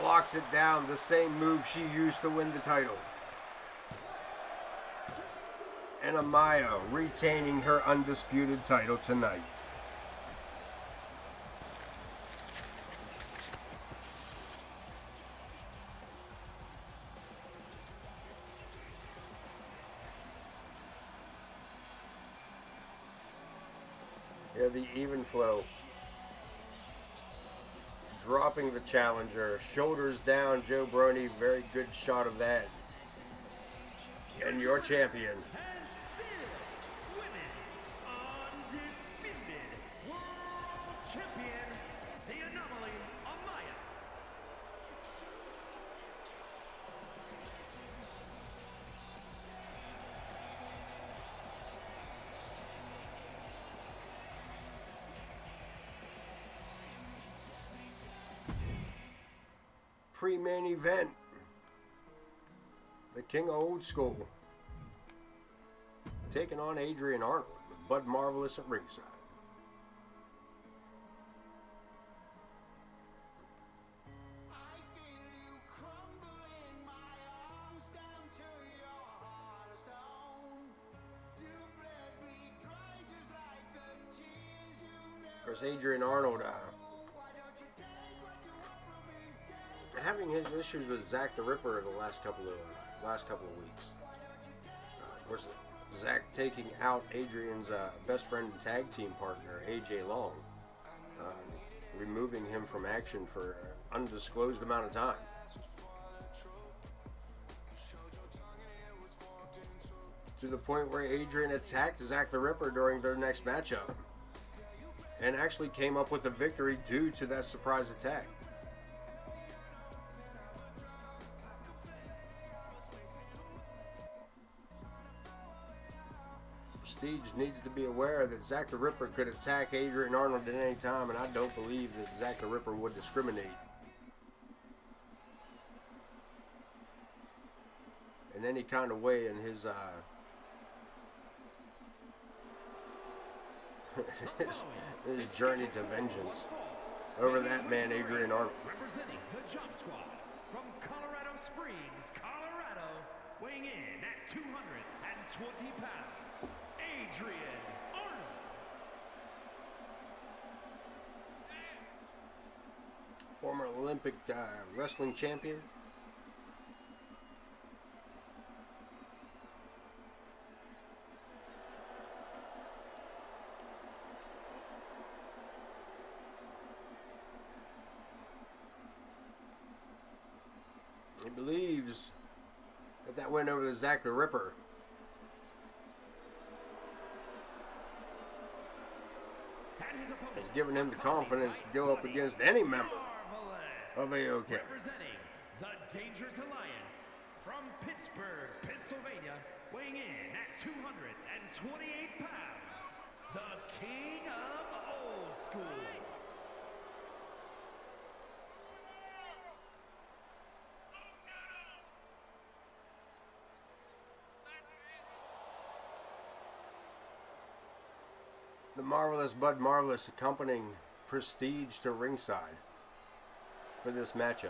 Locks it down. The same move she used to win the title. And Amaya retaining her undisputed title tonight. Here the even flow. Dropping the challenger. Shoulders down, Joe Brony. Very good shot of that. And your champion. Pre-main event, the King of Old School taking on Adrian Arnold with Bud Marvelous at ringside. Of course, Adrian Arnold having his issues with Zakk the Ripper the last couple of weeks. Of course, Zakk taking out Adrian's best friend and tag team partner, AJ Long, removing him from action for an undisclosed amount of time. To the point where Adrian attacked Zakk the Ripper during their next matchup, and actually came up with the victory due to that surprise attack. Prestige needs to be aware that Zakk the Ripper could attack Adrian Arnold at any time, and I don't believe that Zakk the Ripper would discriminate in any kind of way in his his journey to vengeance over that man, Adrian Arnold. Representing the Jump Squad from Colorado Springs, Colorado, weighing in at 220 pounds, Adrian Arnold. Former Olympic wrestling champion. He believes that win over the Zakk the Ripper his opponent, has given him the confidence to go up against any member of AoK. representing the Dangerous Alliance from Pittsburgh, Pennsylvania, weighing in at 228 pounds, the King of Old School. The Marvelous Bud Marvelous accompanying Prestige to ringside for this matchup.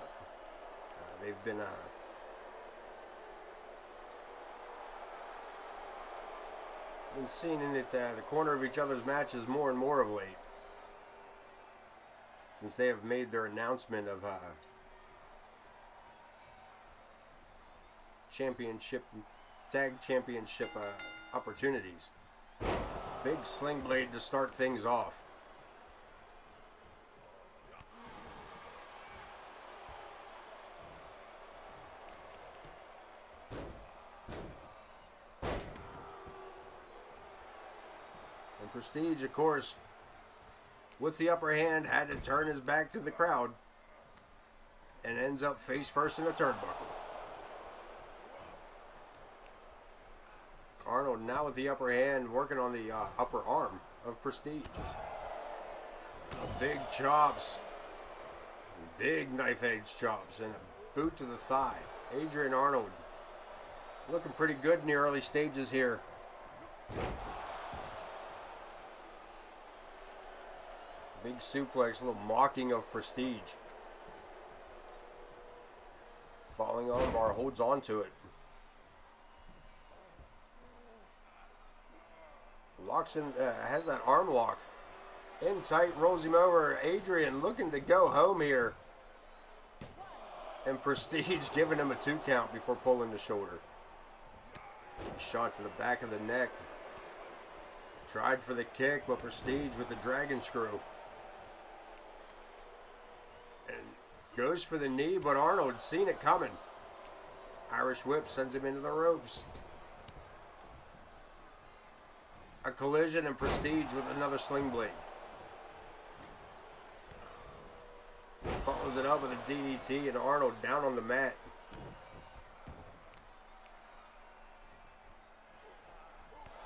They've been seen in the corner of each other's matches more and more of late, since they have made their announcement of tag championship opportunities. Big sling blade to start things off. And Prestige, of course, with the upper hand, had to turn his back to the crowd and ends up face first in a turnbuckle. Arnold now with the upper hand, working on the upper arm of Prestige. Big chops, big knife edge chops, and a boot to the thigh. Adrian Arnold looking pretty good in the early stages here. Big suplex, a little mocking of Prestige. Falling armbar, holds on to it. Locks in, has that arm lock. In tight, rolls him over. Adrian looking to go home here. And Prestige giving him a 2 count before pulling the shoulder. Shot to the back of the neck. Tried for the kick, but Prestige with the dragon screw. And goes for the knee, but Arnold seen it coming. Irish whip sends him into the ropes. A collision, and Prestige with another sling blade. Follows it up with a DDT, and Arnold down on the mat.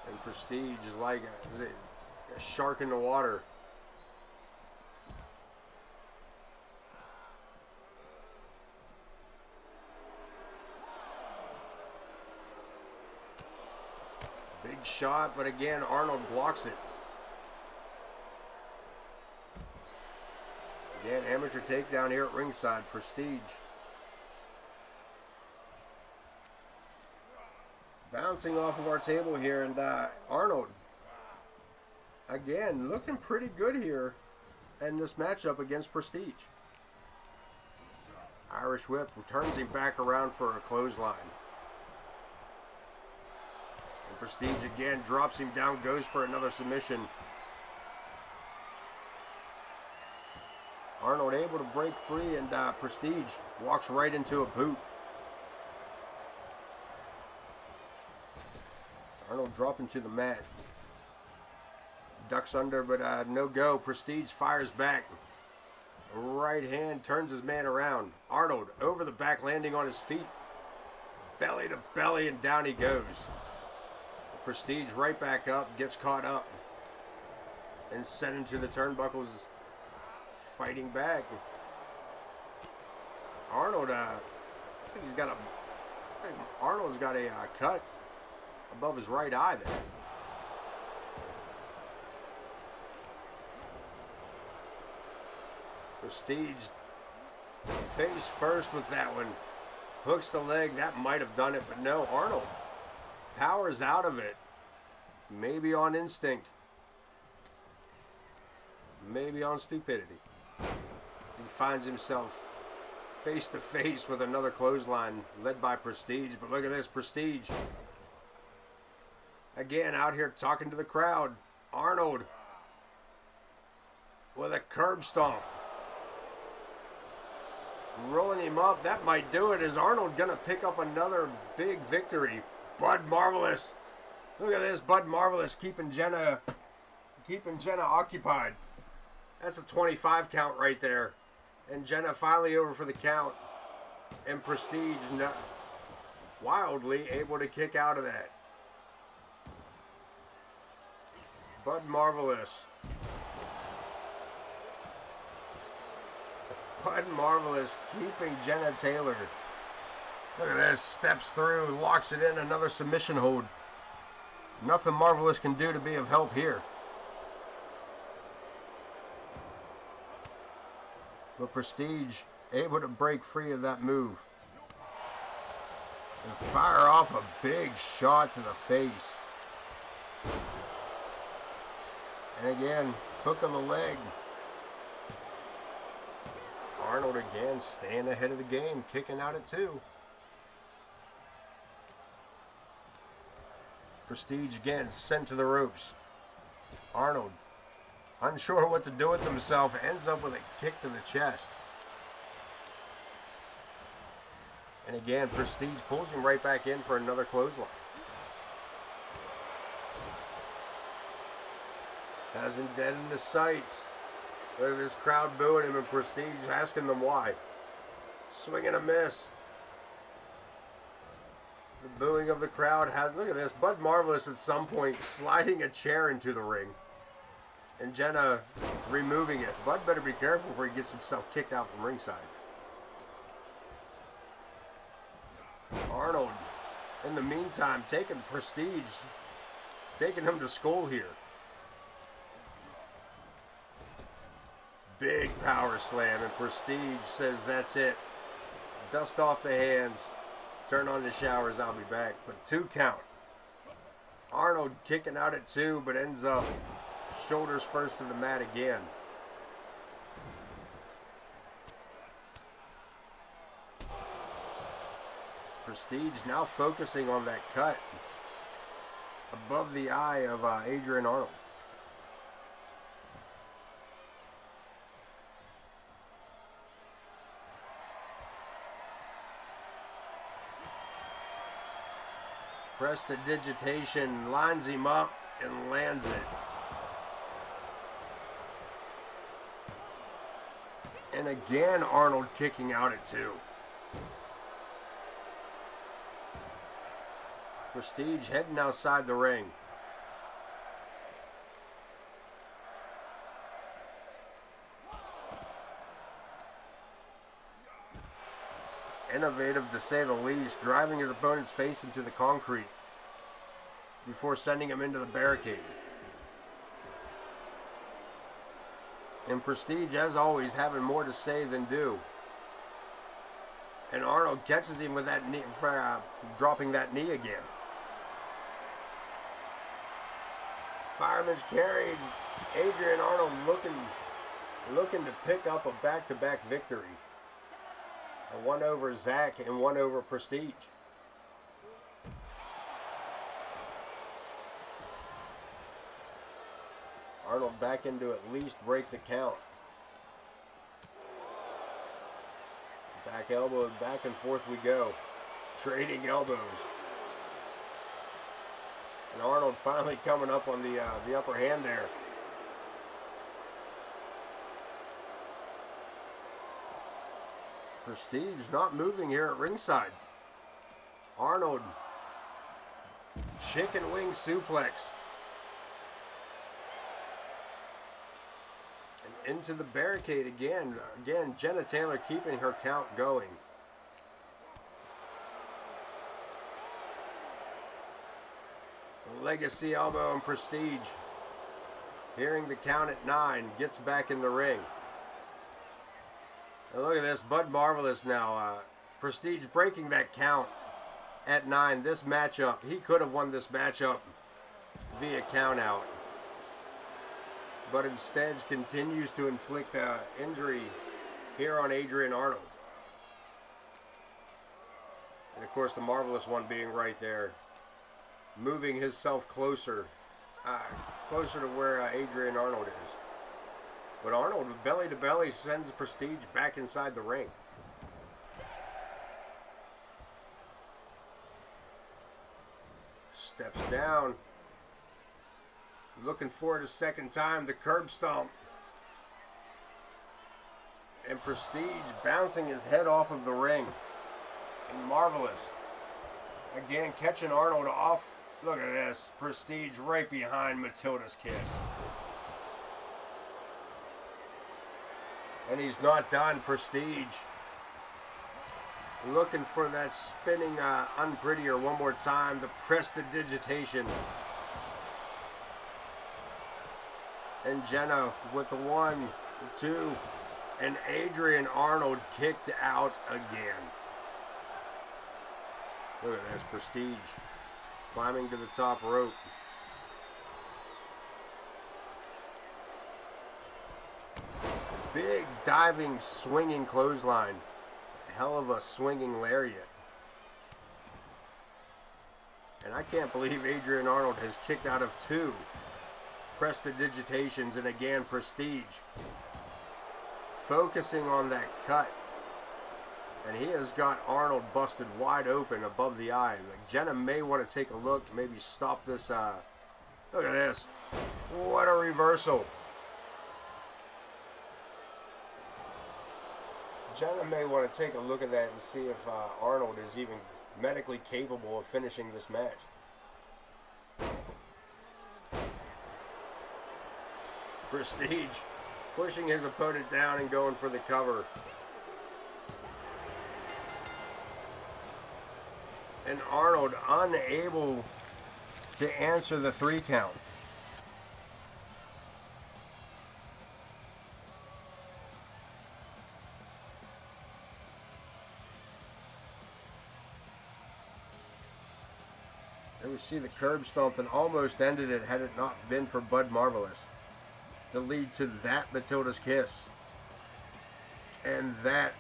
And Prestige is like a shark in the water. Big shot, but again, Arnold blocks it. Again, amateur takedown here at ringside. Prestige. Bouncing off of our table here, and Arnold, again, looking pretty good here in this matchup against Prestige. Irish whip turns him back around for a clothesline. And Prestige again drops him down, goes for another submission. Arnold able to break free, and Prestige walks right into a boot. Arnold dropping to the mat. Ducks under, but no go. Prestige fires back. Right hand turns his man around. Arnold over the back, landing on his feet. Belly to belly, and down he goes. Prestige right back up, gets caught up, and sent into the turnbuckles, fighting back. Arnold, I think he's got Arnold's got a cut above his right eye there. Prestige face first with that one. Hooks the leg. That might have done it, but no. Arnold powers out of it. Maybe on instinct. Maybe on stupidity. He finds himself face to face with another clothesline led by Prestige. But look at this, Prestige. Again, out here talking to the crowd. Arnold with a curb stomp. Rolling him up. That might do it. Is Arnold going to pick up another big victory? Bud Marvelous. Look at this. Bud Marvelous keeping Jenna occupied. That's a 25 count right there. And Jenna finally over for the count. And Prestige wildly able to kick out of that. Bud Marvelous. Bud Marvelous keeping Jenna Taylor. Look at this. Steps through, locks it in, another submission hold. Nothing Marvelous can do to be of help here. But Prestige able to break free of that move. And fire off a big shot to the face. And again, hook of the leg. Arnold again staying ahead of the game, kicking out at 2. Prestige again sent to the ropes. Arnold, unsure what to do with himself, ends up with a kick to the chest. And again, Prestige pulls him right back in for another clothesline. Has him dead in the sights. Look at this crowd booing him and Prestige asking them why. Swing and a miss. The booing of the crowd has, look at this, Bud Marvelous at some point sliding a chair into the ring. And Jenna removing it. Bud better be careful before he gets himself kicked out from ringside. Arnold, in the meantime, taking Prestige, taking him to school here. Big power slam, and Prestige says that's it. Dust off the hands. Turn on the showers, I'll be back. But 2 count. Arnold kicking out at 2, but ends up shoulders first to the mat again. Prestige now focusing on that cut above the eye of Adrian Arnold. Prestidigitation lines him up and lands it. And again, Arnold kicking out at 2. Prestige heading outside the ring. Innovative to say the least, driving his opponent's face into the concrete before sending him into the barricade. And Prestige, as always, having more to say than do. And Arnold catches him with that knee, dropping that knee again. Fireman's carried. Adrian Arnold looking to pick up a back-to-back victory. One over Zakk and one over Prestige. Arnold back into at least break the count. Back elbow, back and forth we go. Trading elbows. And Arnold finally coming up on the upper hand there. Prestige not moving here at ringside. Arnold, chicken wing suplex. And into the barricade again. Again, Jenna Taylor keeping her count going. Legacy elbow and Prestige. Hearing the count at 9, gets back in the ring. Now look at this, Bud Marvelous now. Prestige breaking that count at 9. This matchup, he could have won this matchup via count out. But instead continues to inflict injury here on Adrian Arnold. And of course the Marvelous One being right there. Moving himself closer to where Adrian Arnold is. But Arnold, with belly to belly, sends Prestige back inside the ring. Steps down. Looking for it a second time. The curb stomp. And Prestige bouncing his head off of the ring. And Marvelous. Again, catching Arnold off. Look at this. Prestige right behind Matilda's kiss. And he's not done. Prestige looking for that spinning unprettier one more time. The prestidigitation. And Jenna with the 1, 2. And Adrian Arnold kicked out again. Look at this. Prestige climbing to the top rope. Big diving, swinging clothesline. Hell of a swinging lariat. And I can't believe Adrian Arnold has kicked out of 2 prestidigitations, and again Prestige focusing on that cut. And he has got Arnold busted wide open above the eye. Like, Jenna may want to take a look, maybe stop this. Look at this. What a reversal. Jenna may want to take a look at that and see if Arnold is even medically capable of finishing this match. Prestige pushing his opponent down and going for the cover. And Arnold unable to answer the 3 count. There we see the curb stomp and almost ended it had it not been for Bud Marvelous. To lead to that Matilda's kiss. And that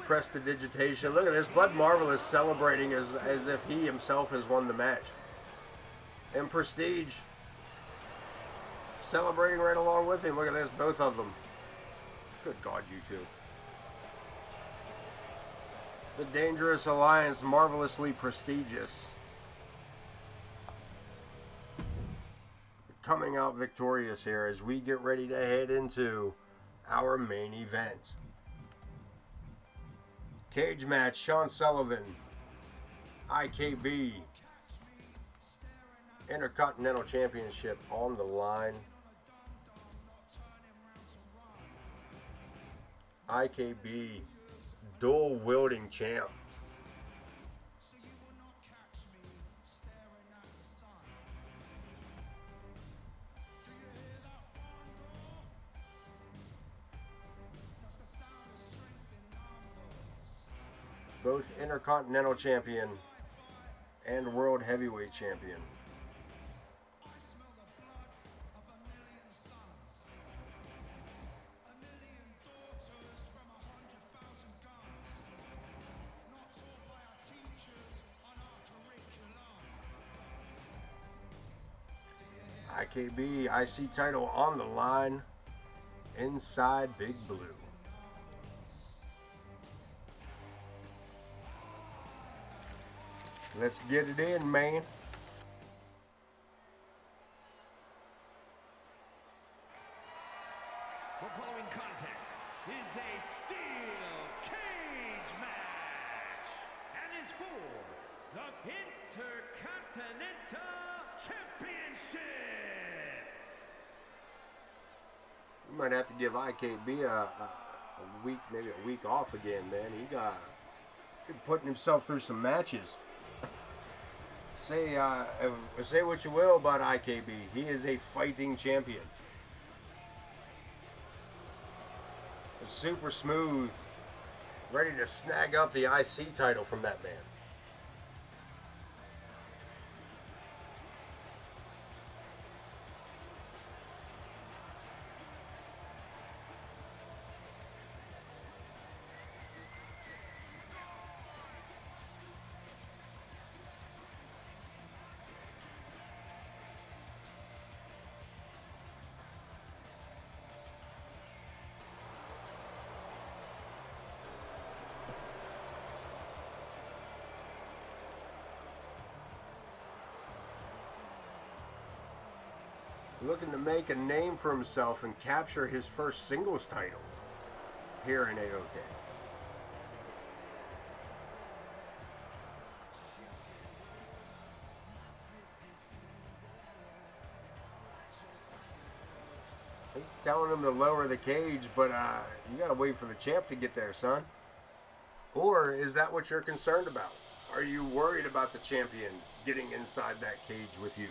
prestidigitation. Look at this. Bud Marvelous celebrating as if he himself has won the match. And Prestige celebrating right along with him. Look at this. Both of them. Good God, you two. The Dangerous Alliance, marvelously prestigious. Coming out victorious here as we get ready to head into our main event. Cage match, Shawn Sullivan, IKB, Intercontinental Championship on the line. IKB, dual wielding champ. Both Intercontinental Champion and World Heavyweight Champion. IKB IC title on the line inside Big Blue. Let's get it in, man. The following contest is a steel cage match and is for the Intercontinental Championship. We might have to give IKB a week, maybe a week off again, man. He got been putting himself through some matches. Say what you will about IKB. He is a fighting champion. Super smooth. Ready to snag up the IC title from that man. Looking to make a name for himself and capture his first singles title. here in AoK. He's telling him to lower the cage, but you gotta wait for the champ to get there, son. Or is that what you're concerned about? Are you worried about the champion getting inside that cage with you?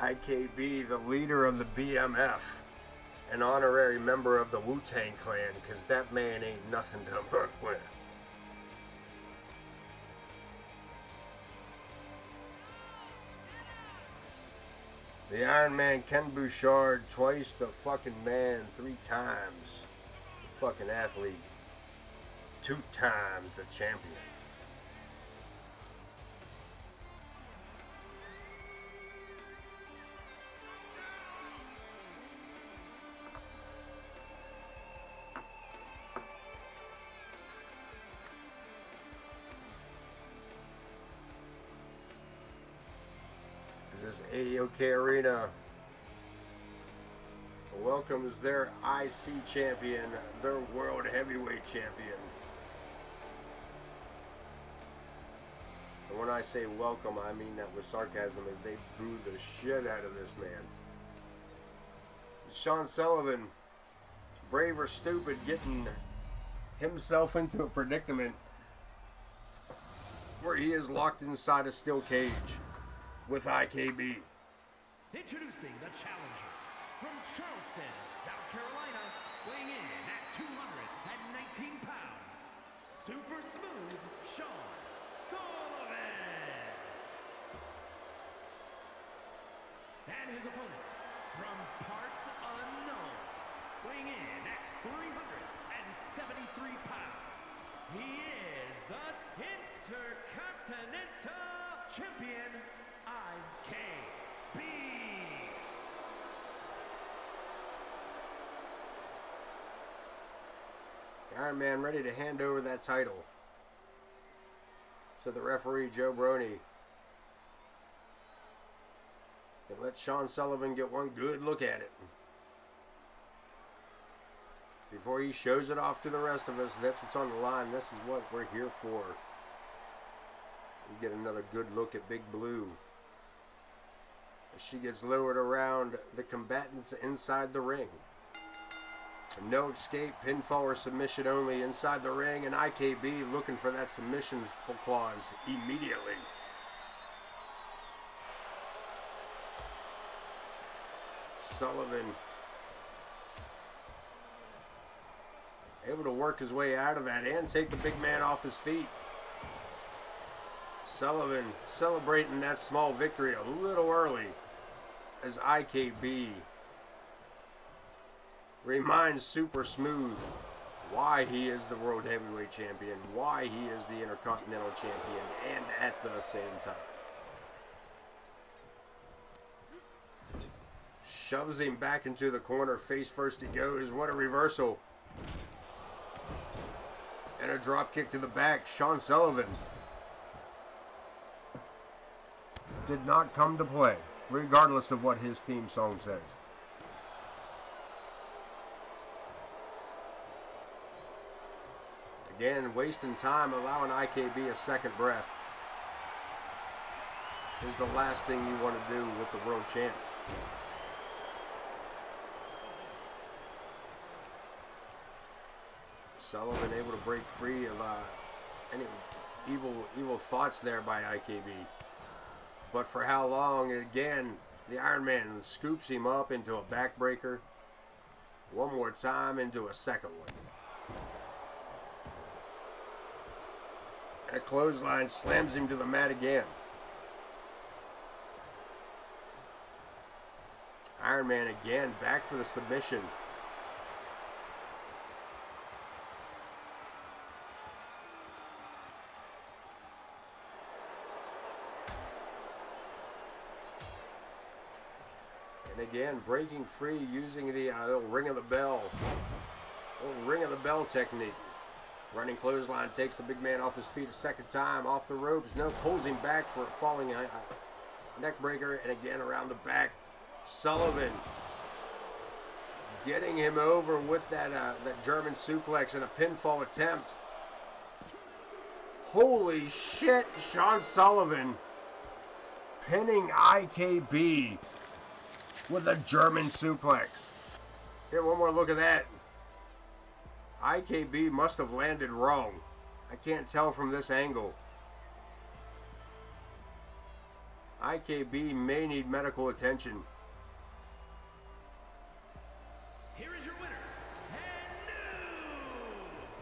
IKB, the leader of the BMF, an honorary member of the Wu-Tang Clan, because that man ain't nothing to work with. The Iron Man Ken Bouchard, twice the fucking man, 3 times the fucking athlete, 2 times the champion. This AoK Arena welcomes their IC champion, their World Heavyweight champion. And when I say welcome, I mean that with sarcasm, as they boo the shit out of this man. Shawn Sullivan, brave or stupid, getting himself into a predicament where he is locked inside a steel cage with IKB. Introducing the challenger from Charleston, South Carolina, weighing in at 219 pounds, super smooth Shawn Sullivan. And his opponent from parts unknown, weighing in at 373 pounds, he is the Intercontinental Champion, IKB. Iron Man ready to hand over that title to the referee Joe Brony. And let Shawn Sullivan get one good look at it before he shows it off to the rest of us. That's what's on the line. This is what we're here for. We get another good look at Big Blue as she gets lowered around the combatants inside the ring. No escape, pinfall or submission only inside the ring, and IKB looking for that submission clause immediately. Sullivan able to work his way out of that and take the big man off his feet. Sullivan celebrating that small victory a little early as IKB reminds Super Smooth why he is the World Heavyweight Champion, why he is the Intercontinental Champion, and at the same time shoves him back into the corner. Face first he goes. What a reversal. And a drop kick to the back. Shawn Sullivan did not come to play, regardless of what his theme song says. Again, wasting time, allowing IKB a second breath is the last thing you want to do with the world champ. Sullivan able to break free of any evil thoughts there by IKB. But for how long? Again, the Iron Man scoops him up into a backbreaker. One more time into a second one. And a clothesline slams him to the mat again. Iron Man again back for the submission. And again, breaking free using the little ring of the bell technique. Running clothesline takes the big man off his feet a second time. Off the ropes. No, pulls him back for a falling neck breaker. And again around the back. Sullivan getting him over with that German suplex and a pinfall attempt. Holy shit, Shawn Sullivan pinning IKB with a German suplex. Here, one more look at that. IKB must have landed wrong. I can't tell from this angle. IKB may need medical attention. Here is your winner,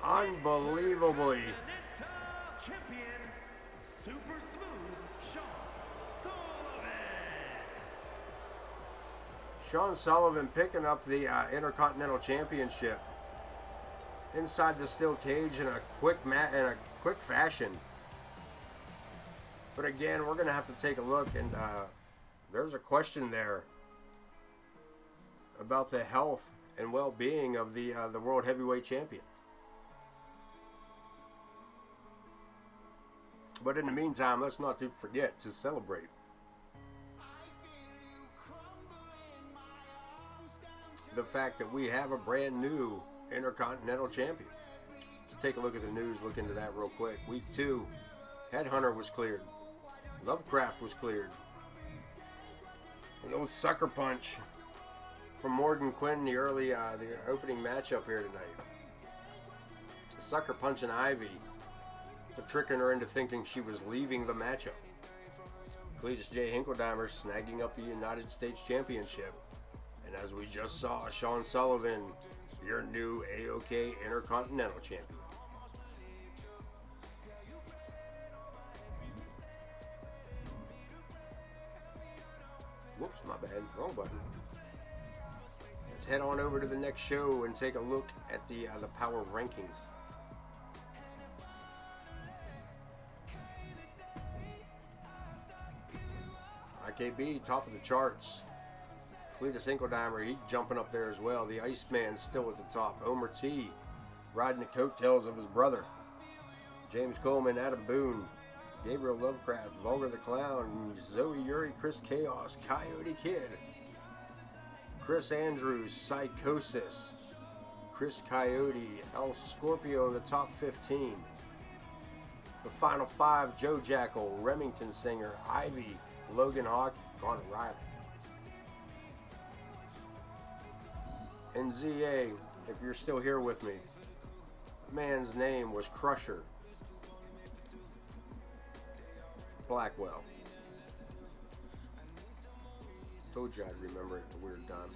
and new Unbelievably. Intercontinental Champion, Super Smooth Shawn Sullivan. Shawn Sullivan picking up the Intercontinental Championship inside the steel cage in a quick fashion. But again, we're going to have to take a look, and there's a question there about the health and well-being of the World Heavyweight Champion. But in the meantime, let's not forget to celebrate. The fact that we have a brand new Intercontinental Champion. Let's take a look at the news, look into that real quick. Week 2, Headhunter was cleared. Lovecraft was cleared. The old sucker punch from Morgan Quinn, the opening matchup here tonight. Sucker punching Ivy for tricking her into thinking she was leaving the matchup. Cletus J. Hinkledimer snagging up the United States Championship. And as we just saw, Shawn Sullivan, your new AoK Intercontinental Champion. Whoops, my bad. Wrong button. Let's head on over to the next show and take a look at the power rankings. IKB, top of the charts. Cletus Hinkledimer, he's jumping up there as well. The Iceman's still at the top. Omer T, riding the coattails of his brother. James Coleman, Adam Boone, Gabriel Lovecraft, Vulgar the Clown, Zoe Yuri, Chris Chaos, Coyote Kid, Chris Andrews, Psychosis, Chris Coyote, El Scorpio in the top 15. The final 5, Joe Jackal, Remington Singer, Ivy, Logan Hawk, Garnet Riley. And ZA, if you're still here with me, the man's name was Crusher Blackwell. Told you I'd remember it at a weird time.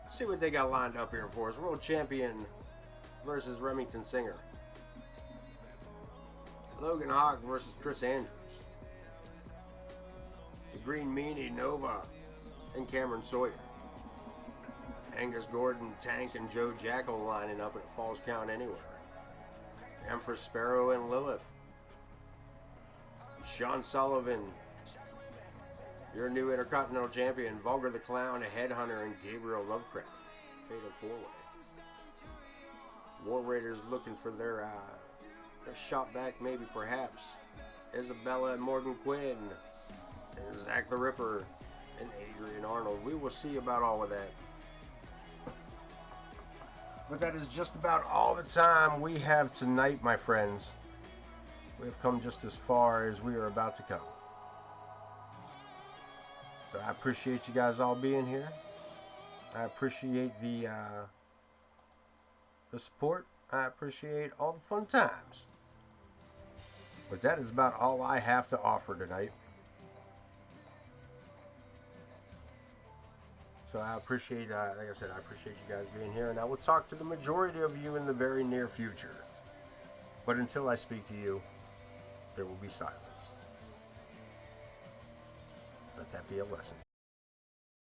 Let's see what they got lined up here for us. World Champion versus Remington Singer. Logan Hawk versus Chris Andrews. The Green Meanie, Nova, and Cameron Sawyer. Angus Gordon, Tank, and Joe Jackal lining up at Falls Count Anywhere. Empress Sparrow and Lilith. Shawn Sullivan, your new Intercontinental Champion. Vulgar the Clown, a Headhunter, and Gabriel Lovecraft. Fatal 4-way. War Raiders looking for their shot back, maybe, perhaps. Isabella and Morgan Quinn. And Zakk the Ripper and Adrian Arnold. We will see about all of that. But that is just about all the time we have tonight, my friends. We have come just as far as we are about to come. So I appreciate you guys all being here. I appreciate the support. I appreciate all the fun times. But that is about all I have to offer tonight. So I appreciate, like I said, I appreciate you guys being here, and I will talk to the majority of you in the very near future. But until I speak to you, there will be silence. Let that be a lesson.